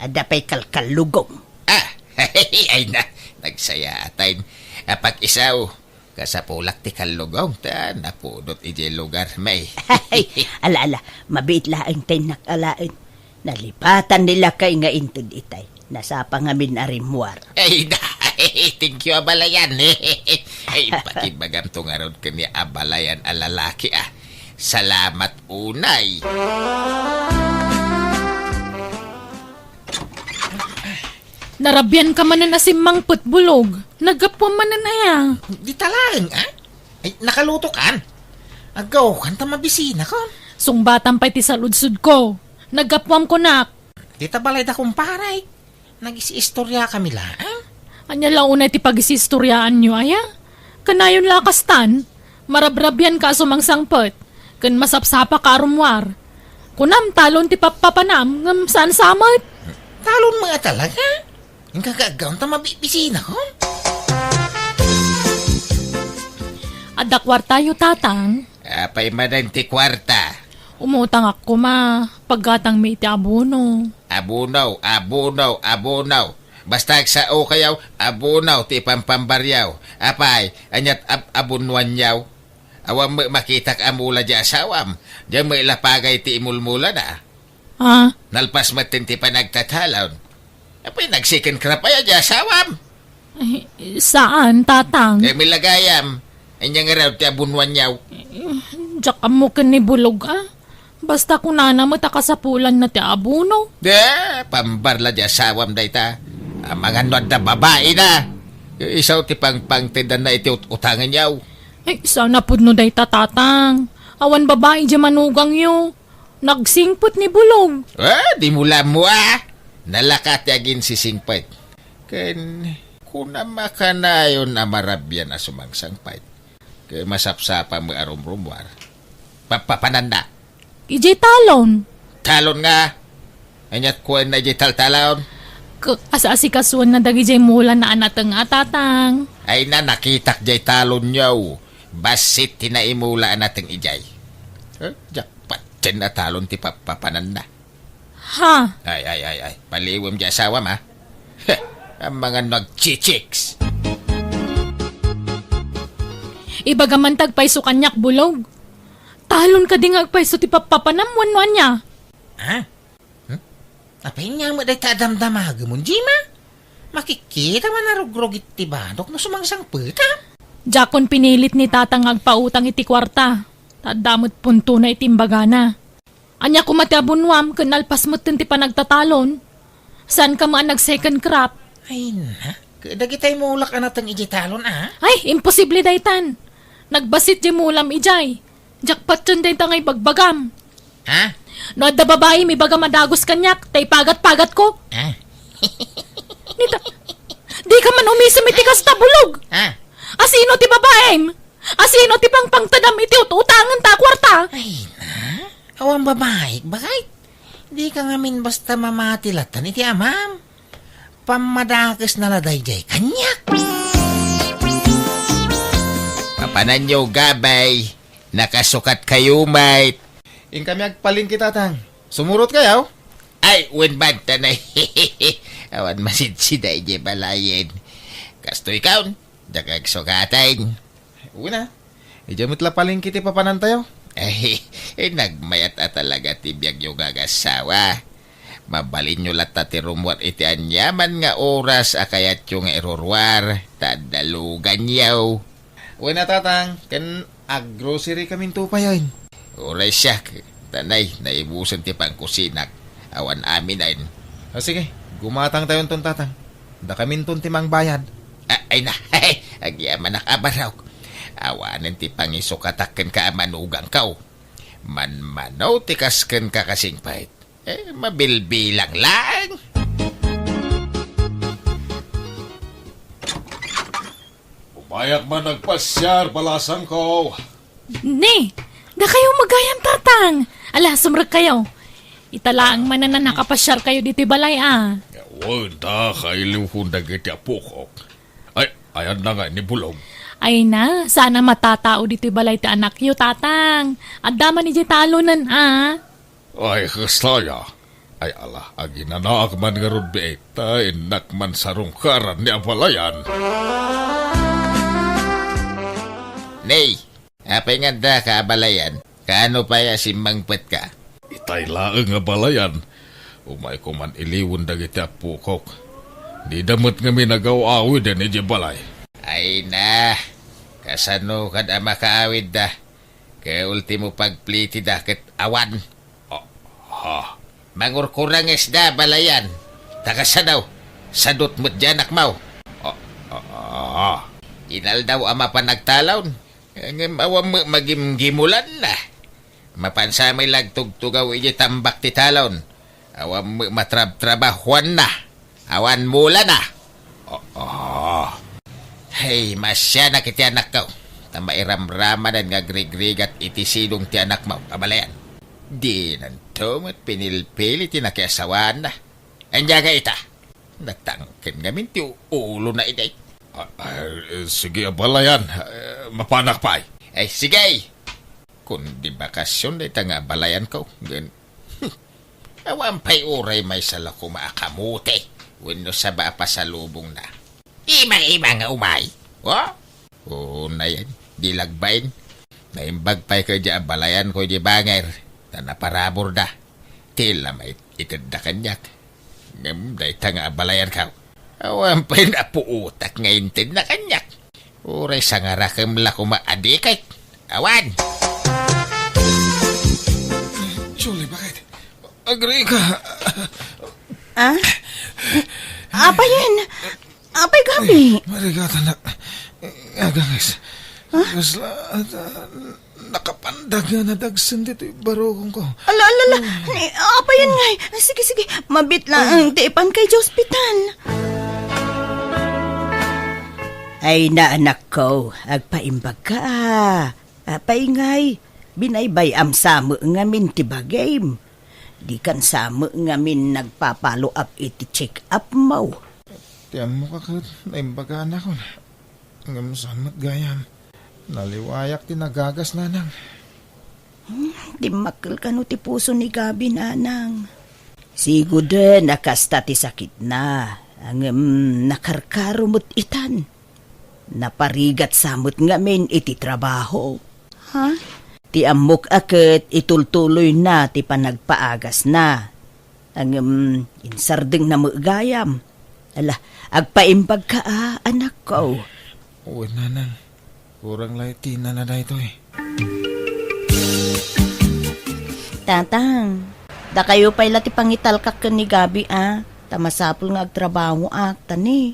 Adapay kalkalugong. Ay na, nagsaya atayin. Pag isaw, Kasapulak ti kalugong ta napudot iti lugar may. Ay, ala, mabit laang tinak alain. Nalipatan nila kay nga intud itay. Nasa pangamin arimwar. Ay, thank you abalayan. Ay, pati bagam to nga ron kani abalayan alalaki ah. Salamat unay. Narabyan ka man na simang putbulog. Nagapwa man na ya. Di talang, Ay, nakaluto kan. Agaw, kan ta mabisina ko. Sungbatan pa iti saludsud ko. Nagapwam ko nak. Di ta balay da kumparay. Nag-istorya kami lang. Anya lang una iti pag-isistoryaan nyo aya. Kanayon lakastan. Marabrabyan ka sumangsangpet. Kan masapsapa ka arumwar. Kunam talon ti papapanam ngam saan samot. Talon mga talaga. Yung kagagaw ta mabibisina ko. Adakwar tayo tatang. Apay manan ti kwarta. Umutang ako ma. Paggatang may iti abono. Abunaw. Basta sa o kayaw, abunaw ti pampambaryaw. Apay, anyat abunwan yaw. Awam makitak amula di asawam. Diyan may lapagay ti imulmula na. Ha? Nalpas matin ti panagtatalon. Apay, nagsikin krapaya di asawam. Saan tatang? Kaya may lagayam. Anyang araw ti abunwan yaw. Diyak mo ni bulog Basta kung nanamata ka sa pulan na ti abono. Pambarla di asawam da ita. Ang mga nod na babae na. Isaw ti pangtindan na iti utangan yaw. Ay, sana pud no day tatang. Awan babae di manugang yo. Nagsingput ni bulog. Di mula mo Nalakat agin si singpait. Ken kuna makanayon na marabyan na sumangsangpait. Kaya masapsapa mo arumrumwar. Papananda. Ijay talon. Talon nga. Anyat kuwan na ijay talon. Asa-asikasuan na dagi jay mula na anatang tatang. Ay na nakitak jay talon yaw. Basit tinaimula nating ijay. Jackpot dyan na talon ti papananda. Ha? Ay. Paliwam di asawam ha. Ang mga nagchichiks. Ibagaman tagpaiso kanyak bulog. Talon ka di nga agpaiso ti papapanam wanwan niya. Apay nga mo day tadamdamaga mo, Jima? Makikita man narugrog iti badok na sumangsang peta. Jakon pinilit ni tatang agpautang iti kwarta. Tadamot punto na itimbaga na. Anya kumatabunwam kanalpas mo ti panagtatalon. Saan ka maan nag-second crop? Ay na, kadagitay mo ulak anatang ijitalon Ay, imposible daytan. Nagbasit di mulam ijay. Jackpot dyan daytan ngay bagbagam. No da babae may baga madagos kanyak, tay pagat-pagat ko. Nita, di ka man umisam iti kasta bulog. Asino ti babaem? Asino ti pangtadam iti utangan ta kwarta? Ay na, awang babae, bakit? Di ka ngamin basta mamatilatan iti amam. Pamadakas na laday-day kanyak. Papanan nyo gabay. Nakasukat kayo mate. In kami agpalin kita tang. Sumurot kayaw? Ay, winbad tanay. Awan masinsid ay di balayin. Kasto ikaw, dagag sukatayin. Una, ijamot la palin kiti papanan tayo. Ay, nagmayat talaga tibiyag yung gagasawa. Mabalin nyo lata ti rumwat iti anyaman nga oras akayat yung erorwar. Tadalugan yaw. Una tatang, kan ag-grocery kaming tupayon. Oray siya, tanay, naibusan ti pangkusinak. Awan amin ayn. Sige, gumatang tayo ton tatang. Da kamin ton timang bayad. Ay na, agyaman nakabaraw. Awanan ti pangisukataken ka manugang kaw. Manmanaw ti kasken ka kasing pait. Mabilbilang lang. Umayak man nagpasyar, balasan ko. Ne, da kayo magayam tatang. Ala, sumrag kayo. Italaang man na nakapasyar kayo dito balay Wanda, kailiwhon dagiti apukok. Ay, ayan na nga ni Bulog. Ay na, sana matatao dito balay ti anak yo tatang. Adama ni talonan Ay, kastaya. Ay ala, aginanaak man nga rod beita, inak man sarungkaran ni Abalayan. Nay, apay nga da ka balayan. Kaano pa ya simbangpet ka? Itay laeng nga balayan. Umay ko man iliwan dagiti apukok. Di damot nga minagaw-awid ni di balay. Ay na, kasano kad ama kaawid da. Kaya ultimo pagpliti da ket awan. Ha? Mangurkurang isda balayan. Takasanaw, sadot mo't dyan akmaw. Inal daw ama pa nagtalon. Ngem awam mo magimgimulan na. Mapansamay lagtugtugaw iji tambak ti talon. Awam mo matrab-trabahuan na. Awan mula na. Hey, masya na kiti anak ko. Tamairamrama na nga grigrigat iti silong ti anak mo. Kabalayan. Di nanto mo't pinilpili ti nakiasawan na. Anya ka ita. Natangkin ngamin ti ulo na iday. Sige, balayan. Mapanak pa Ay, sige. Kung di bakasyon na ita nga balayan ko. Awan pa'y uray may sala ko maakamuti. Wano sa ba pa sa lubong na. Imang-imang nga umay. Oo na yan. Di lagbayin. Naimbag pa'y ka dyan balayan ko di banger. Na naparabor da. Tila may ikad da kanyak. Ngam da ita nga balayan ka. Awan pa'y napuutak ngayon tin na kanyak. Uray sa nga rakam la ko maadikay. Awan! Julie, bakit? Agree ka. Ah? Apa yan? Apay gabi? Marigata na. Agangis. Kasla, nakapandag nga nadagsan dito yung barokong ko. Ala. Apa yan ngay? Sige. Mabit lang. Taipan kay hospital. Ay na anak ko. Agpaimbag ka. Apay ngay. Binaybayam samo nga min tibagay. Di kan samo nga min nagpapalo up iti check up mo. Tiyan mo ka kat, naimbagaan ako na. Ngam saan gayam. Naliwayak tinagagas na nang. Di makil ka no ti puso ni Gabi nanang. Sigud nakasta ti sakit na. Ang nakarkarumot itan. Naparigat samot nga min iti trabaho. Ha? Ti amok aket itultuloy na ti panagpaagas na. Ang insardeng na magayam. Ala, agpaimbag ka anak ko. Uy, nanang. Kurang laiti na ito eh. Tatang, da kayo pa'y lati pangital ka ni Gabi Tamasapol nga agtrabaho tani.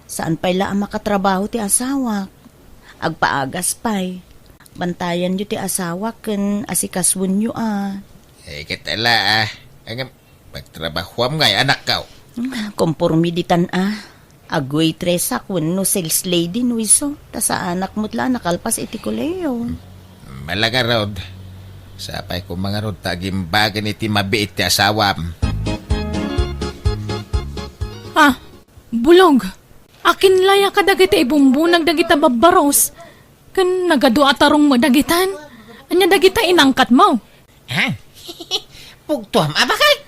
Saan pa'y la makatrabaho ti asawa? Agpaagas pa'y. Bantayan nyo ti asawa ken asikaswon nyo Ay, katala Ang pagtrabahuam ngay anak ka. Kompormiditan Agway tresak no sales lady no iso. Ta sa anak mo't la nakalpas iti koleo. Malaga rod. Sapay ko mga rod tagimbagan iti mabiit ti asawam. Bulog. Akin laya ka dagiti ibumbunag dagita babaros. Kan nagado atarong mo dagitan. Anya dagita inangkat mo. Ha? Pugtuam, bakit?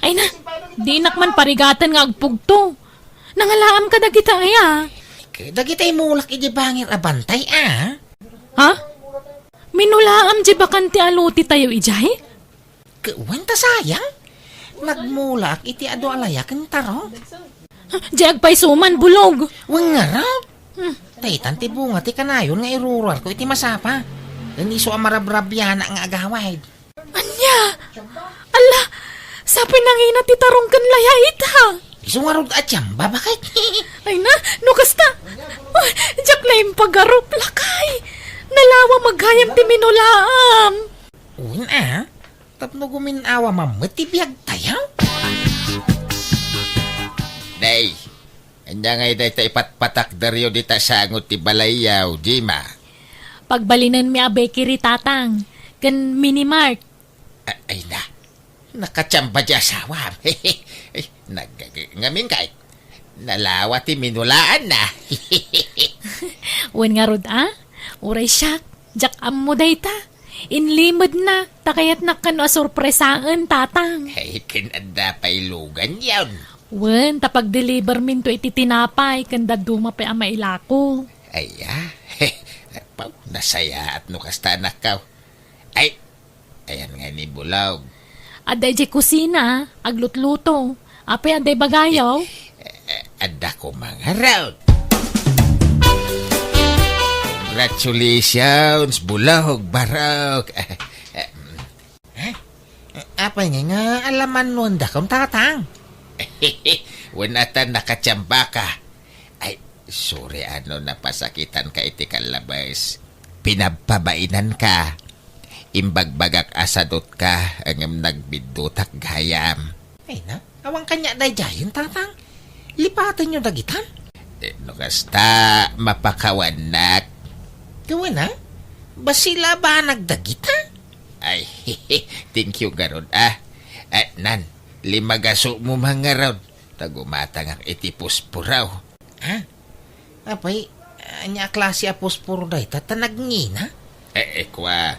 Ay na, di nakman parigatan nga agpugto. Nangalaam ka dagita Dagitay mulak iji bangir abantay Ha? Minulaam di bakanti aluti tayo ijay? Kuwan ta sayang. Nagmulak iti ado alayakan taro. Di agpay suman bulog. Wang nga raw. Taytan ti bunga ti kanayon nga irural ko iti masapa. Ganiso amarabrabyan nga agawid. Anya? Ala, sa pinangina ti tarong kan laya ita. Isungarod at yamba, bakit? Ay na, nukasta. Diyak na yung pag-arup lakay. Nalawa maghayam ti minulaam. Uwin tapno guminawa mamatibiyag tayaw. Day, anya ngay day ta ipatpatak daryo di ta sangot ti balayaw, Jima. Pagbalinan mi abe kiri tatang. Kan minimart. Ay na, nakachamba di asawam. Ngamin kay, nalawa ti minulaan na. Wen nga rod Uray siya, jak mo dayta. Inlimod na, takayat na kano sorpresaan tatang. Ay, kinanda pa ilugan yan. Wen, tapag-deliver min to iti tinapay, kanda duma pa ang mailako. Ay, Apaw, nasaya at no kasta nakaw. Ay, ayan nga ni Bulaw. Aday di kusina, aglutluto. Apay aday bagayaw. Ada ko mga raw. Congratulations, Bulawg, Barok. Apay nga alaman nun da kong tatang. Wanatan nakachamba ka. Ay, sorry napasakitan ka iti kalabas. Pinababainan ka. Imbagbagak asadot ka ang nagbidutak gayam. Ay na, awang kanya day jayon tatang. Lipatan nyo dagitan. No kasta mapakawanak. Gawin na? Basila ba nagdagita? Ay, thank you garon nan, 5 gaso mo mga raw. Tagumatang ang itipos puraw. Ha? Apay, anya klase apos puro day tatanag ngina? Kwa,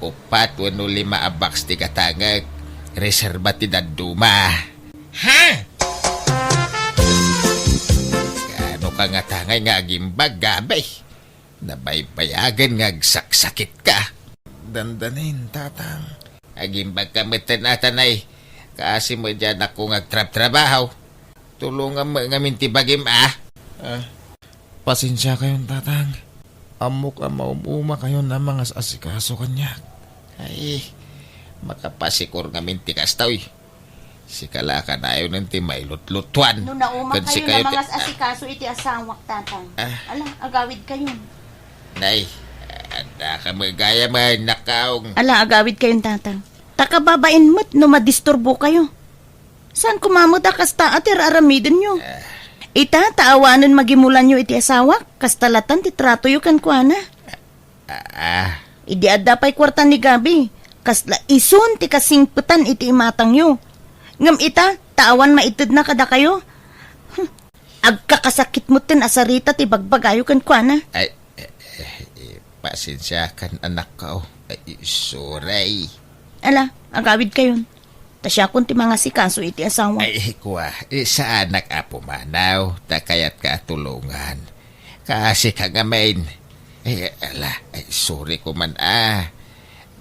4-5 abaks ti katangag. Reserba ti daduma. Ha? Ano ka nga tangay nga agimbag gabay? Nabaybayagan nga agsaksakit ka. Dandanin, tatang. Agimbag ka matanatan ay. Kasi mo dyan ako ngagtrab-trabaho. Tulungan mo nga mintibagim Pasensya kayon, tatang. Amok ang maumuma kayo na mga asikaso kanya. Ay, makapasikur nga mintikas tao eh. Si Kalaka na ayaw ng timay lutlutuan. No nauma Kunsi kayo na kayo mga asikaso iti asawak tatang. Ala, agawid kayo. Nay, ada ka magaya man nakaong. Ala, agawid kayong tatang. Takababain mo't no madisturbo kayo. Saan kumamot kasta atir aramidin nyo? Ita, taawanan magimulan nyo iti asawak. Kastalatan ti trato yu kan kuana. Idi adda pa'y kwartan ni Gabi. Kasla isun ti kasingputan iti imatang nyo. Ngam ita, taawan maitid na kada kayo. Agkakasakit mo tin asarita ti bagbagayo kan kuana. Ay, pasensya kan anak ko. Ay, sorry. Ala, agawid kayon. Tasya kun ti mga sikaso iti asawa. Ay, kwa, sa anak apo manaw, takayat ka tulungan. Kasi kagamain. Ay, ala, ay, sorry ko man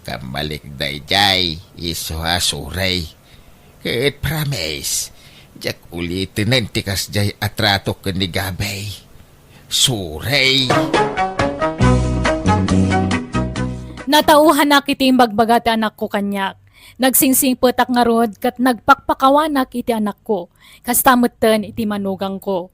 Kamalik dayjay, iso sorry. Kahit promise, jak ulitin ng tikas jay atrato ka ni Gabay. Sorry. Natauhan na kiti imbagbaga ti anak ko kanyak. Nagsingsingpot ak nga rod kat nagpakpakawanak iti anak ko. Kastamutan iti manugang ko.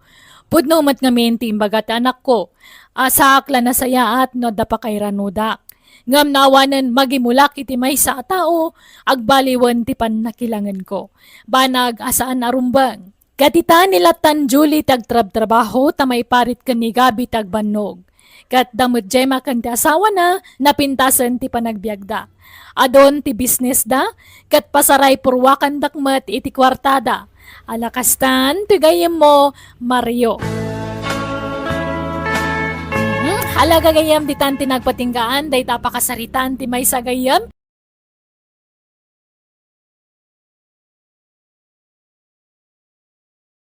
Pudno umat ngamin ti imbaga ti anak ko. Asaak la nasayaat no da pa kay ranudak. Ngam nawanan magimulak iti may sa tao, agbaliwan ti nakilangan ko. Banag asaan arumbang. Katita nila tan Julie tagtrab-trabaho tamay parit ka ni Gabi tagbannog. Kat damot jay makan ti asawa na, napintasan ti panagbiagda. Adon ti business da, kat pasaray purwakan dakmat iti kwartada. Alakastan, tigayem mo, Mario. Alaga gayam di tan tinagpatinggaan, day tapakasaritan ti may sagayam,